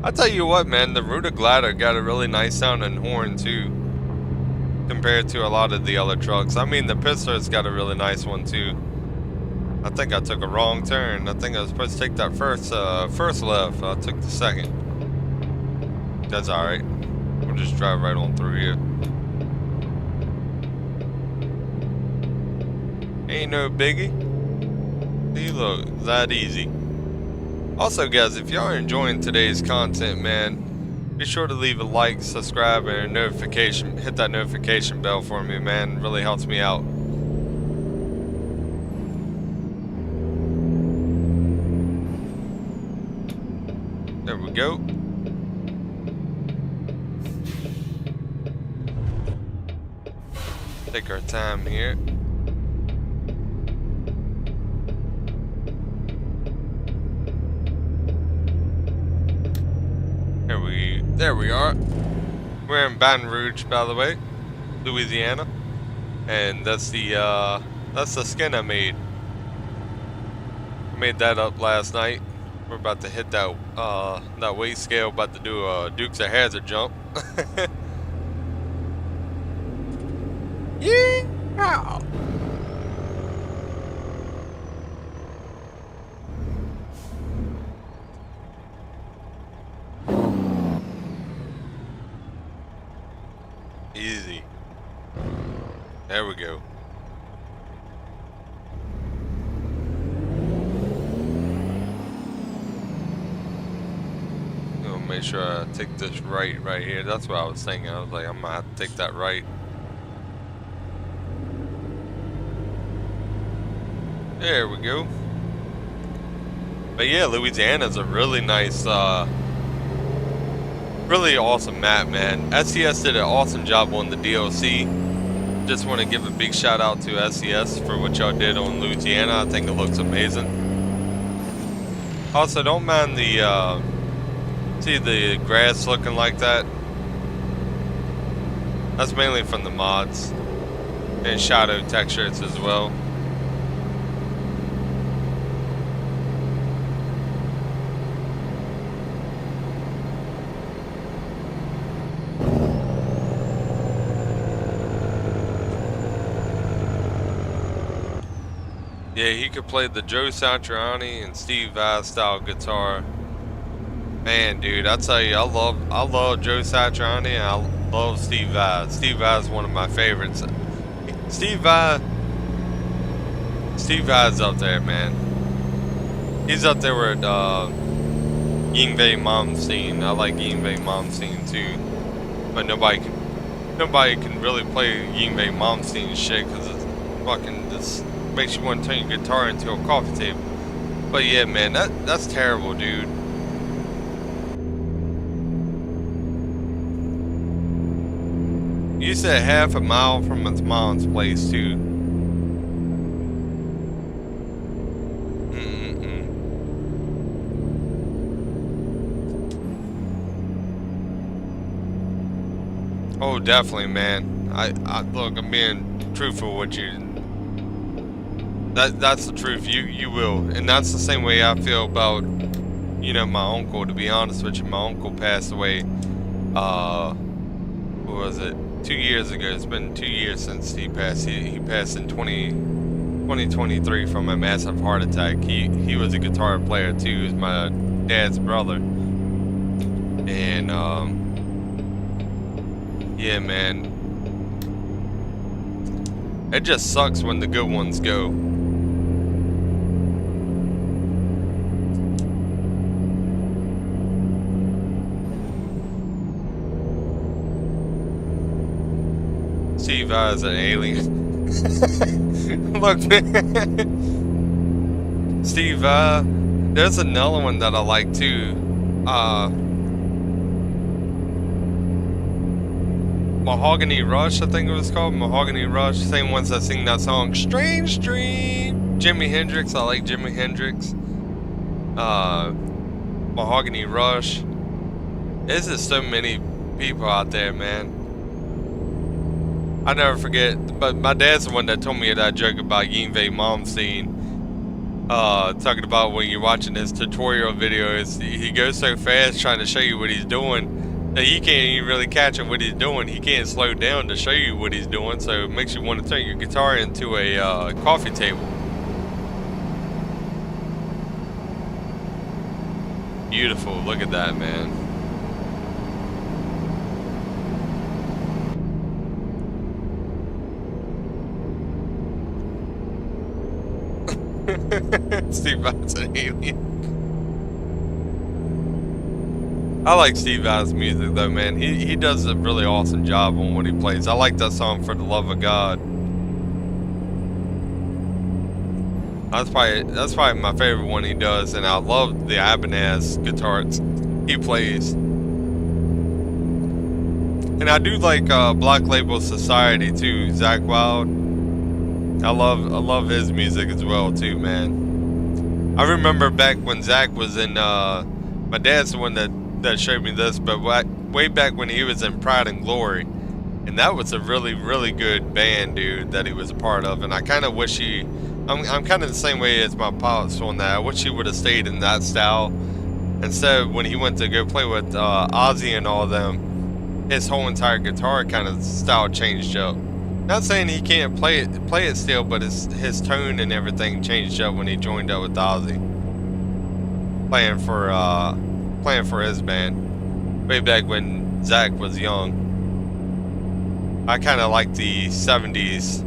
I'll tell you what, man. The Ruda glider got a really nice sounding horn too, compared to a lot of the other trucks. I mean, the Pitzler's got a really nice one too. I think I took a wrong turn. I think I was supposed to take that first left. I took the second. That's alright. We'll just drive right on through here. Ain't no biggie. See, look, that easy. Also, guys, if y'all are enjoying today's content, man, be sure to leave a like, subscribe, and a notification. Hit that notification bell for me, man. It really helps me out. There we go. Take our time here. There we are. We're in Baton Rouge, by the way, Louisiana, and that's the skin I made. I made that up last night. We're about to hit that that weight scale. About to do a Dukes of Hazzard jump. Yeah. Easy. There we go. I'm gonna make sure I take this right here. That's what I was thinking. I was like, I'm gonna have to take that right. There we go. But yeah, Louisiana's a really nice, really awesome map, man. SCS did an awesome job on the DLC. Just want to give a big shout out to SCS for what y'all did on Louisiana. I think it looks amazing. Also, don't mind the, see the grass looking like that? That's mainly from the mods. And shadow textures as well. Yeah, he could play the Joe Satriani and Steve Vai style guitar. Man, dude, I tell you, I love Joe Satriani and I love Steve Vai. Steve Vai is one of my favorites. Steve Vai's up there, man. He's up there with Yngwie Malmsteen. I like Yngwie Malmsteen too, but nobody can really play Yngwie Malmsteen shit because it's fucking just makes you want to turn your guitar into a coffee table. But yeah, man, that's terrible, dude. You said half a mile from his mom's place too. Oh, definitely, man. I look, I'm being truthful with you. That's the truth. You will, and that's the same way I feel about, you know, my uncle. To be honest with you, my uncle passed away. What was it? 2 years ago. It's been 2 years since he passed. He passed in 2023 from a massive heart attack. He was a guitar player too. He was my dad's brother. And yeah, man. It just sucks when the good ones go. Steve Vai is an alien. Look, man. Steve Vai. There's another one that I like too. Mahogany Rush, I think it was called. Mahogany Rush. Same ones that sing that song, Strange Dream. Jimi Hendrix. I like Jimi Hendrix. Mahogany Rush. There's just so many people out there, man. I never forget, but my dad's the one that told me that joke about Yngwie Malmsteen. Talking about when you're watching his tutorial videos, he goes so fast trying to show you what he's doing that you can't even really catch him what he's doing. He can't slow down to show you what he's doing, so it makes you want to turn your guitar into a coffee table. Beautiful, look at that, man. Steve Vai's an alien. I like Steve Vai's music though, man. He does a really awesome job on what he plays. I like that song, For the Love of God. That's probably my favorite one he does, and I love the Ibanez guitars he plays. And I do like Black Label Society too, Zach Wild. I love his music as well too, man. I remember back when Zach was in my dad's the one that showed me this, but way back when he was in Pride and Glory, and that was a really good band, dude, that he was a part of. And I kind of wish I'm kind of the same way as my pops on that. I wish he would have stayed in that style instead. When he went to go play with Ozzy and all them, his whole entire guitar kind of style changed up. Not saying he can't play it still, but his tone and everything changed up when he joined up with Ozzy, playing for his band way back when Zach was young. I kind of like the 70s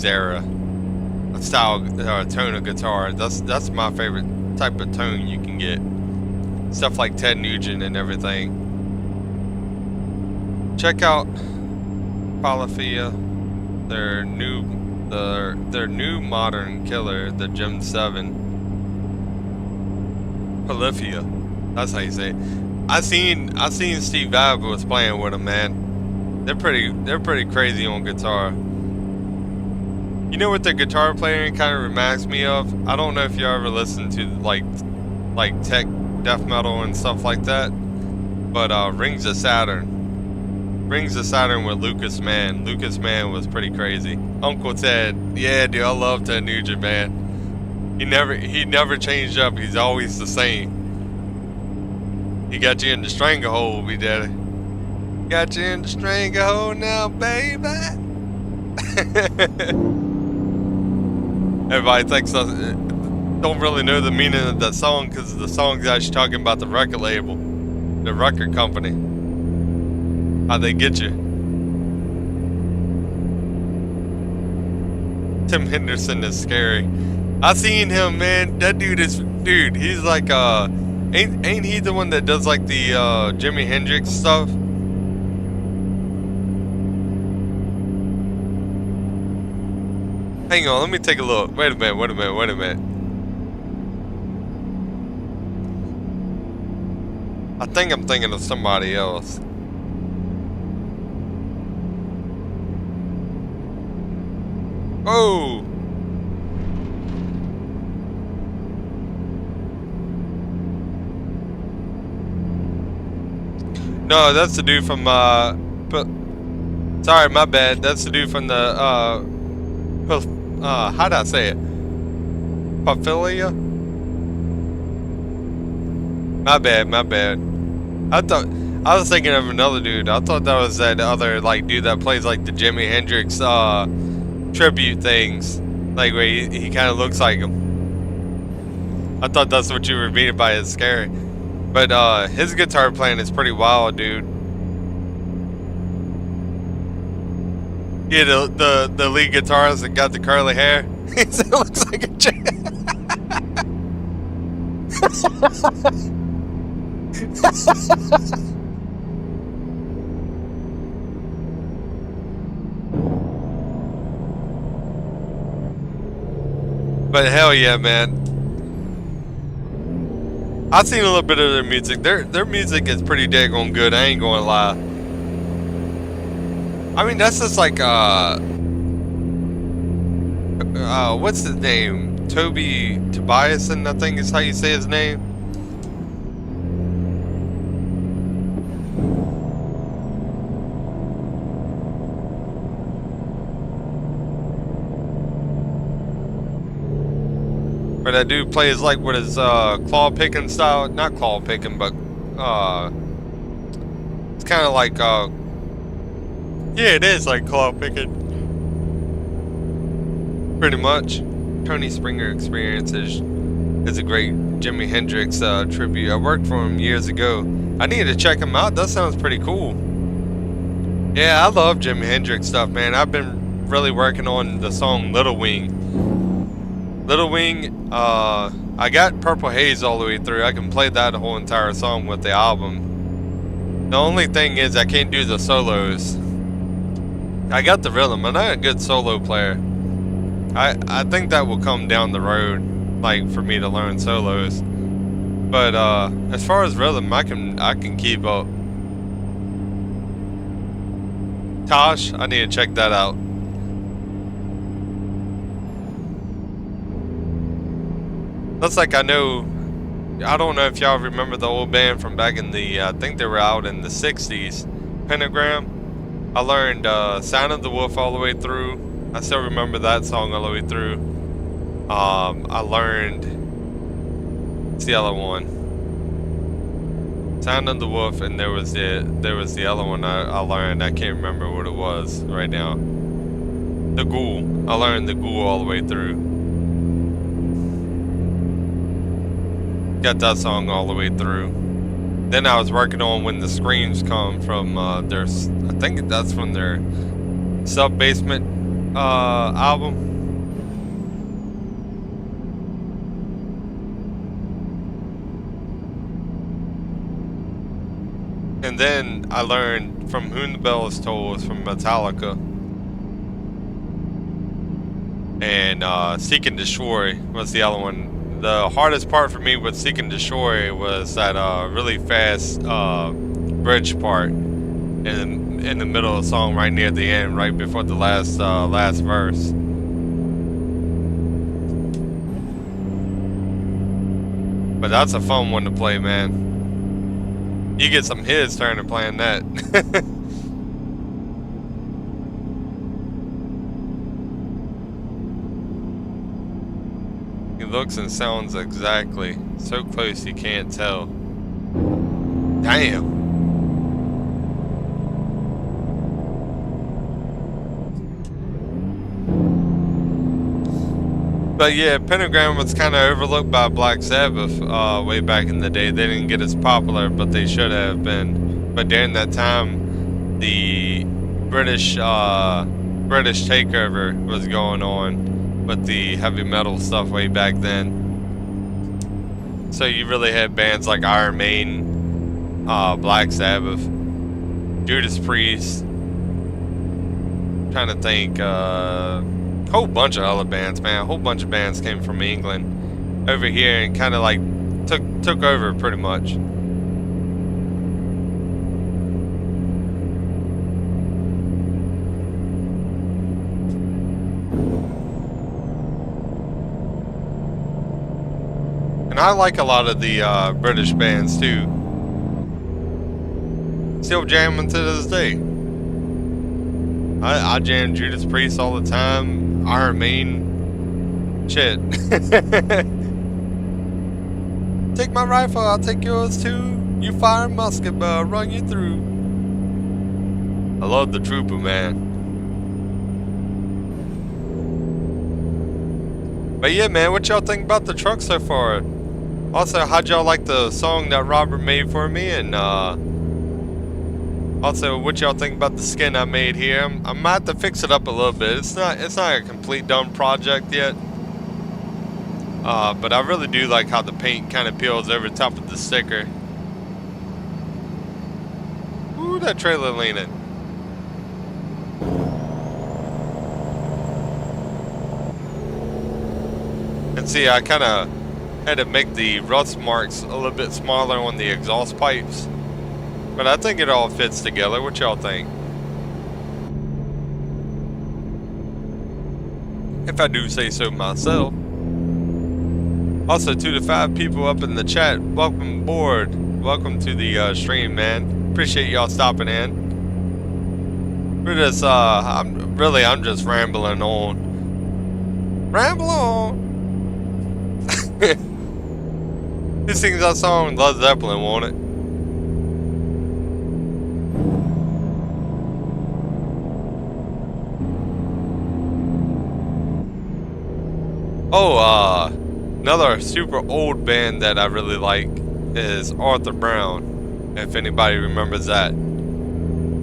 era style tone of guitar. That's my favorite type of tone you can get. Stuff like Ted Nugent and everything. Check out Polyphia, their new modern killer, the Gem 7. Polyphia. That's how you say it. I seen Steve Vai was playing with him, man. They're pretty crazy on guitar. You know what the guitar playing kind of reminds me of? I don't know if you ever listened to like tech death metal and stuff like that, but Rings of Saturn. Rings of Saturn with Lucas Mann. Lucas Mann was pretty crazy. Uncle Ted, yeah, dude, I love Ted Nugent, man. He never changed up. He's always the same. He got you in the stranglehold, we did it. Got you in the stranglehold now, baby. Everybody thinks don't really know the meaning of that song because the song's actually talking about the record label, the record company, how they get you. Tim Henderson is scary. I seen him, man. That dude he's like ain't he the one that does like the Jimi Hendrix stuff? Hang on, let me take a look. Wait a minute. I think I'm thinking of somebody else. Oh! No, that's the dude from, sorry, my bad. That's the dude from the, how'd I say it? Paphilia? My bad. I was thinking of another dude. I thought that was that other, like, dude that plays, like, the Jimi Hendrix, tribute things. Like, where he kind of looks like him. I thought that's what you were meaning by it's scary. But, his guitar playing is pretty wild, dude. Yeah, the lead guitarist that got the curly hair. It looks like a chick. But hell yeah, man. I've seen a little bit of their music. Their music is pretty daggone good, I ain't gonna lie. I mean, that's just like, what's his name? Tobias, I think is how you say his name. But that dude plays like with his claw picking style, not claw picking, but it's kind of like yeah, it is like claw picking, pretty much. Tony Springer Experience is a great Jimi Hendrix tribute. I worked for him years ago. I need to check him out. That sounds pretty cool. Yeah, I love Jimi Hendrix stuff, man. I've been really working on the song Little Wing. Little Wing, I got Purple Haze all the way through. I can play that whole entire song with the album. The only thing is I can't do the solos. I got the rhythm. I'm not a good solo player. I think that will come down the road, like for me to learn solos. But as far as rhythm, I can keep up. Tosh, I need to check that out. Looks like I know. I don't know if y'all remember the old band from back in the, I think they were out in the 60s, Pentagram. I learned Sound of the Wolf all the way through. I still remember that song all the way through. I learned, what's the other one? Sound of the Wolf, and there was the other one I learned. I can't remember what it was right now. The Ghoul. I learned the Ghoul all the way through. Got that song all the way through. Then I was working on When the Screams Come from their, I think that's from their Sub Basement album. And then I learned From Whom the Bell Is Tolled from Metallica. And Seek and Destroy was the other one the hardest part for me with Seek and Destroy was that really fast bridge part in the middle of the song, right near the end, right before the last verse. But that's a fun one to play, man. You get some hits turning playing that. He looks and sounds exactly so close you can't tell. Damn. But yeah, Pentagram was kind of overlooked by Black Sabbath way back in the day. They didn't get as popular, but they should have been. But during that time, the British takeover was going on with the heavy metal stuff way back then. So you really had bands like Iron Maiden, Black Sabbath, Judas Priest. Trying to think. Whole bunch of other bands, man. A whole bunch of bands came from England over here and kind of like took over pretty much. And I like a lot of the British bands too. Still jamming to this day. I jam Judas Priest all the time. Iron Maiden. Shit. Take my rifle, I'll take yours too. You fire a musket, but I'll run you through. I love the Trooper, man. But yeah, man, what y'all think about the truck so far? Also, how'd y'all like the song that Robert made for me? And also, what y'all think about the skin I made here? I might have to fix it up a little bit. It's not a complete done project yet. But I really do like how the paint kind of peels over top of the sticker. Ooh, that trailer leaning. And see, I kind of had to make the rust marks a little bit smaller on the exhaust pipes. But I think it all fits together. What y'all think? If I do say so myself. Also, to the 5 people up in the chat, welcome aboard. Welcome to the stream, man. Appreciate y'all stopping in. We're just, I'm just rambling on. Ramble on. Who sings that song? Led Zeppelin, won't it? Oh, another super old band that I really like is Arthur Brown, if anybody remembers that.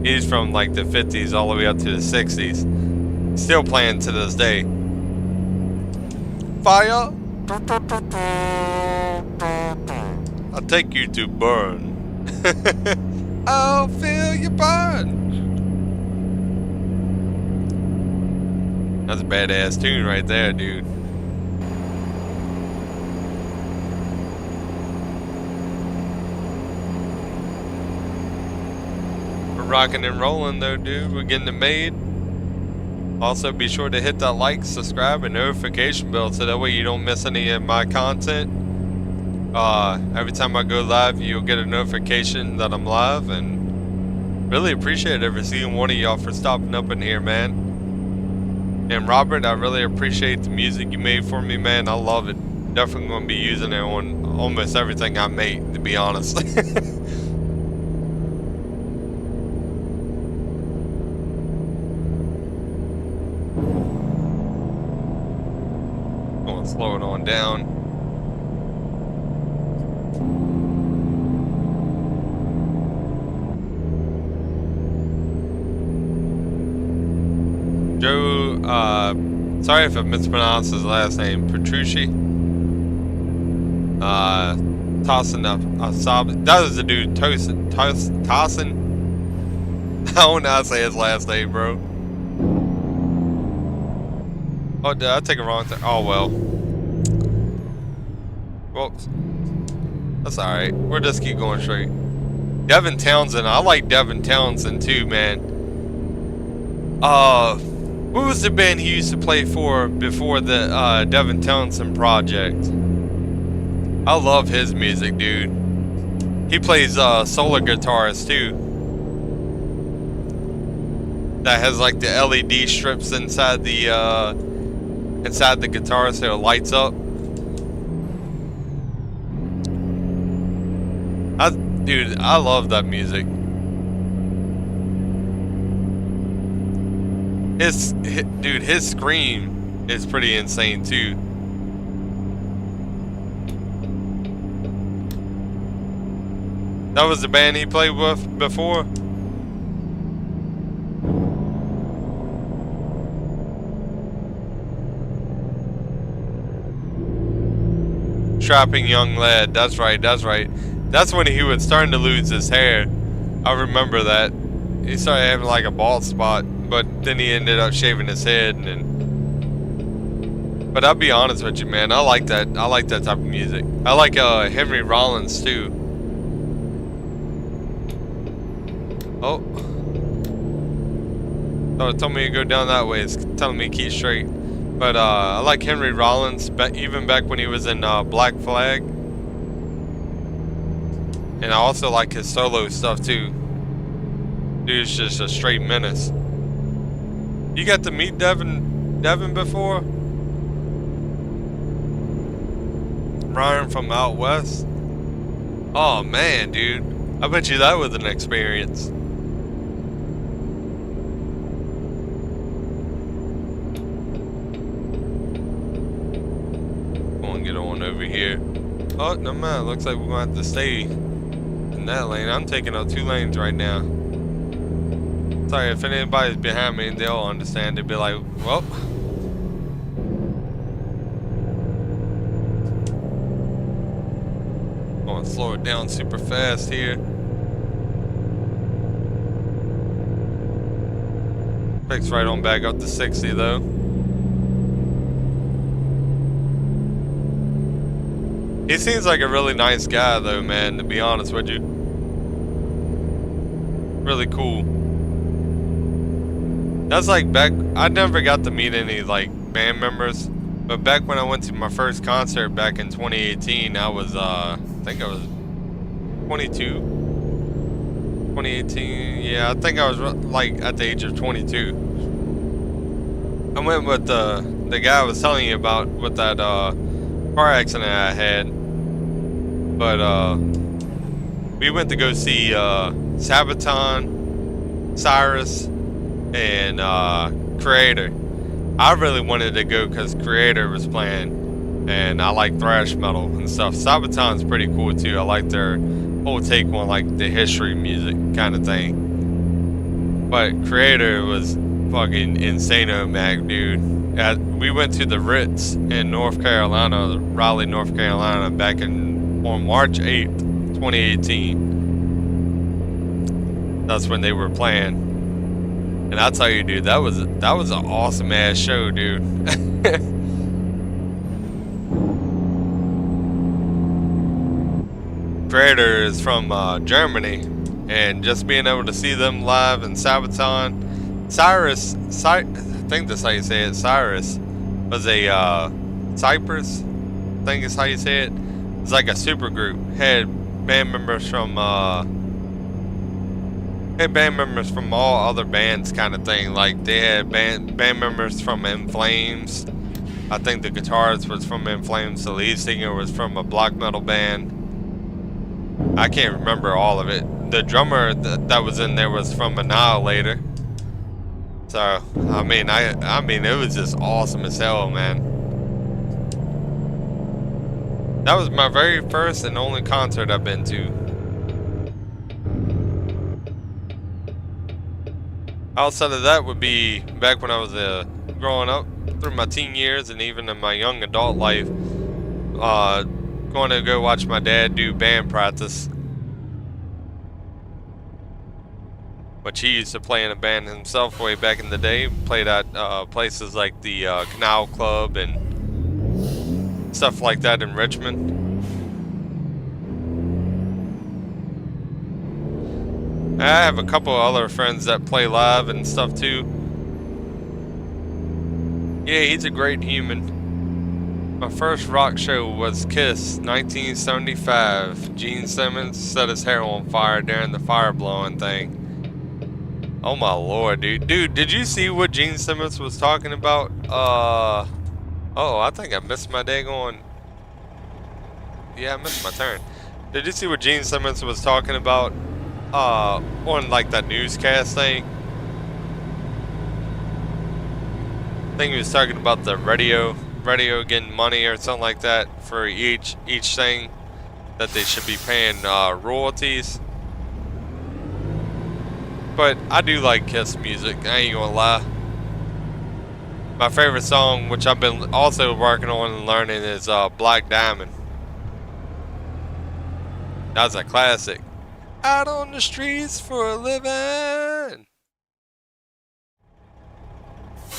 He's from like the 50s all the way up to the 60s. Still playing to this day. Fire! I'll take you to burn. I'll feel you burn. That's a badass tune right there, dude. Rocking and rolling though, dude. We're getting it made. Also, be sure to hit that like, subscribe, and notification bell so that way you don't miss any of my content. Every time I go live, you'll get a notification that I'm live, and really appreciate every single one of y'all for stopping up in here, man. And Robert, I really appreciate the music you made for me, man. I love it. Definitely gonna be using it on almost everything I make, to be honest. Slow it on down. Joe, sorry if I mispronounced his last name. Petrucci. Tossing up. That was the dude. Tossing. I don't know how to say his last name, bro. Oh, did I take a wrong thing? Oh, well. Whoops. That's alright. We'll just keep going straight. Devin Townsend. I like Devin Townsend too, man. What was the band he used to play for before the Devin Townsend project? I love his music, dude. He plays solar guitars too. That has like the LED strips inside the guitar so it lights up. Dude, I love that music. His scream is pretty insane too. That was the band he played with before. Strapping young lad. That's right. That's right. That's when he was starting to lose his hair. I remember that. He started having like a bald spot, but then he ended up shaving his head. But I'll be honest with you, man. I like that. I like that type of music. I like Henry Rollins too. Oh. Oh, it told me to go down that way. It's telling me keep straight. But I like Henry Rollins, even back when he was in Black Flag. And I also like his solo stuff too. Dude's just a straight menace. You got to meet Devin before? Ryan from out west? Oh man, dude. I bet you that was an experience. Come on, get on over here. Oh, no man, looks like we're gonna have to stay in that lane. I'm taking out 2 lanes right now. Sorry, if anybody's behind me, they'll understand. They'll be like, well. Going to slow it down super fast here. Picks right on back up to 60 though. He seems like a really nice guy though, man, to be honest with you. Really cool. That's like back, I never got to meet any like band members, but back when I went to my first concert back in 2018, I was, I think I was 22, 2018, yeah, I think I was like at the age of 22. I went with the guy I was telling you about with that car accident I had, but we went to go see Sabaton, Cyrus, and Creator. I really wanted to go because Creator was playing, and I like thrash metal and stuff. Sabaton's pretty cool too. I like their whole take on like the history music kind of thing. But Creator was fucking insano, Mac, dude. We went to the Ritz in North Carolina, Raleigh, North Carolina, back on March 8th, 2018. That's when they were playing. And I'll tell you, dude, that was an awesome ass show, dude. Creator is from Germany, and just being able to see them live in Sabaton, Cyrus, I think that's how you say it. Cyrus was a Cyprus, I think is how you say it. It's like a super group. Had band members from all other bands kind of thing. Like they had band members from In Flames. I think the guitarist was from In Flames. The lead singer was from a black metal band. I can't remember all of it. The drummer that was in there was from Annihilator. So I mean it was just awesome as hell, man. That was my very first and only concert I've been to. Outside of that would be back when I was growing up through my teen years and even in my young adult life, going to go watch my dad do band practice, which he used to play in a band himself way back in the day. Played at places like the Canal Club and stuff like that in Richmond. I have a couple of other friends that play live and stuff too. Yeah, he's a great human. My first rock show was Kiss, 1975. Gene Simmons set his hair on fire during the fire blowing thing. Oh my lord, dude. Dude, did you see what Gene Simmons was talking about? Oh, I think I missed my daggone. Yeah, I missed my turn. Did you see what Gene Simmons was talking about? On like that newscast thing? I think he was talking about the radio getting money or something like that for each thing that they should be paying royalties. But I do like Kiss music, I ain't gonna lie. My favorite song, which I've been also working on and learning, is Black Diamond. That's a classic. Out on the streets for a living.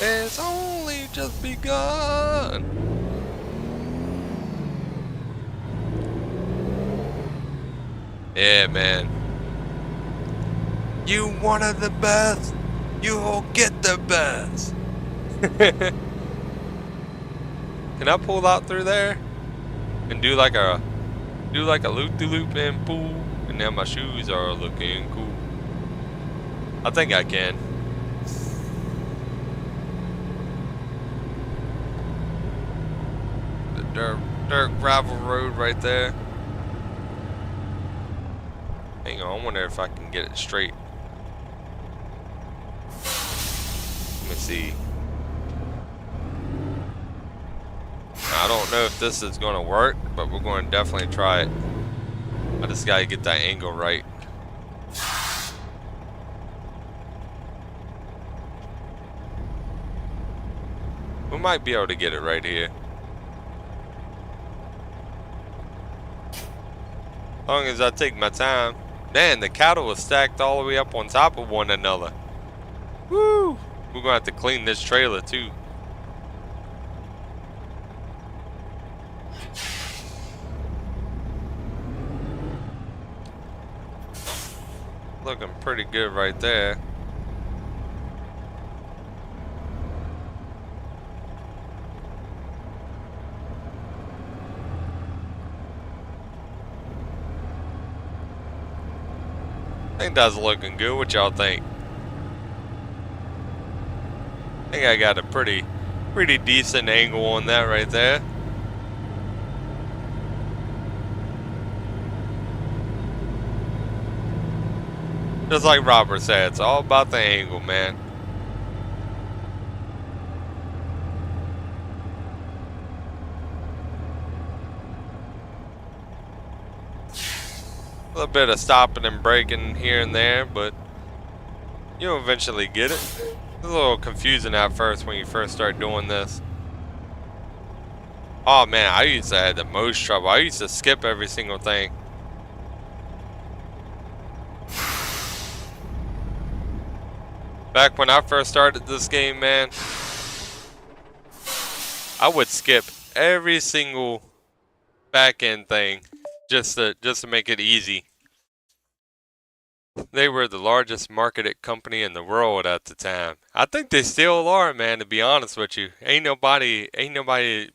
It's only just begun. Yeah, man. You wanted the best, you'll get the best. Can I pull out through there and do like a loop-de-loop and pull? And now my shoes are looking cool. I think I can. The dirt gravel road right there. Hang on, I wonder if I can get it straight. Let me see. I don't know if this is gonna work, but we're going to definitely try it. I just gotta get that angle right. We might be able to get it right here. As long as I take my time. Man, the cattle was stacked all the way up on top of one another. Woo! We're gonna have to clean this trailer too. Looking pretty good right there. I think that's looking good. What y'all think? I think I got a pretty decent angle on that right there. Just like Robert said, it's all about the angle, man. A little bit of stopping and braking here and there, but you'll eventually get it. It's a little confusing at first when you first start doing this. Oh man, I used to have the most trouble. I used to skip every single thing. Back when I first started this game, man, I would skip every single back end thing just to make it easy. They were the largest marketed company in the world at the time. I think they still are, man, to be honest with you. Ain't nobody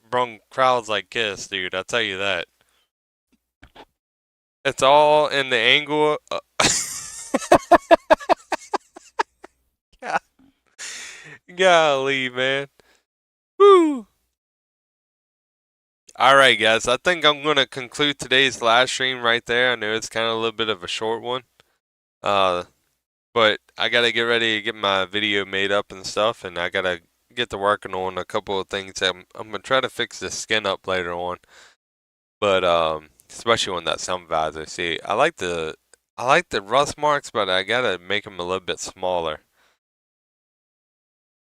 brung crowds like Kiss, dude. I'll tell you that. It's all in the angle. Golly, man. Woo! Alright, guys. I think I'm going to conclude today's live stream right there. I know it's kind of a little bit of a short one. But I got to get ready to get my video made up and stuff. And I got to get to working on a couple of things. I'm going to try to fix the skin up later on. But, especially on that sun visor. See, I like the rust marks, but I got to make them a little bit smaller.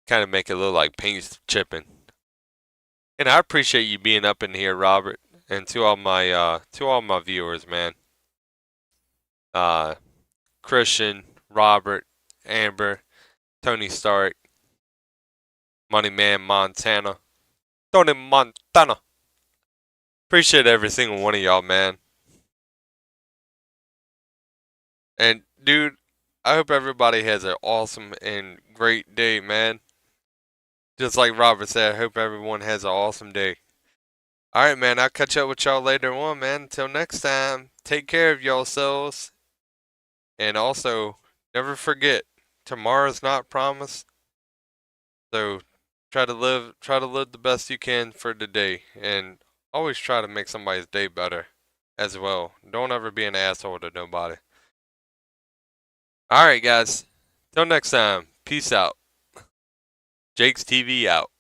Kind of make it look like paint's chipping. And I appreciate you being up in here, Robert, and to all my viewers, man. Christian, Robert, Amber, Tony Stark, Moneyman Montana, Tony Montana. Appreciate every single one of y'all, man. And dude, I hope everybody has an awesome and great day, man. Just like Robert said, I hope everyone has an awesome day. Alright, man, I'll catch up with y'all later on, man. Until next time, take care of yourselves. And also, never forget, tomorrow's not promised. So try to live the best you can for today, and always try to make somebody's day better as well. Don't ever be an asshole to nobody. Alright guys, till next time, peace out. Jake's TV out.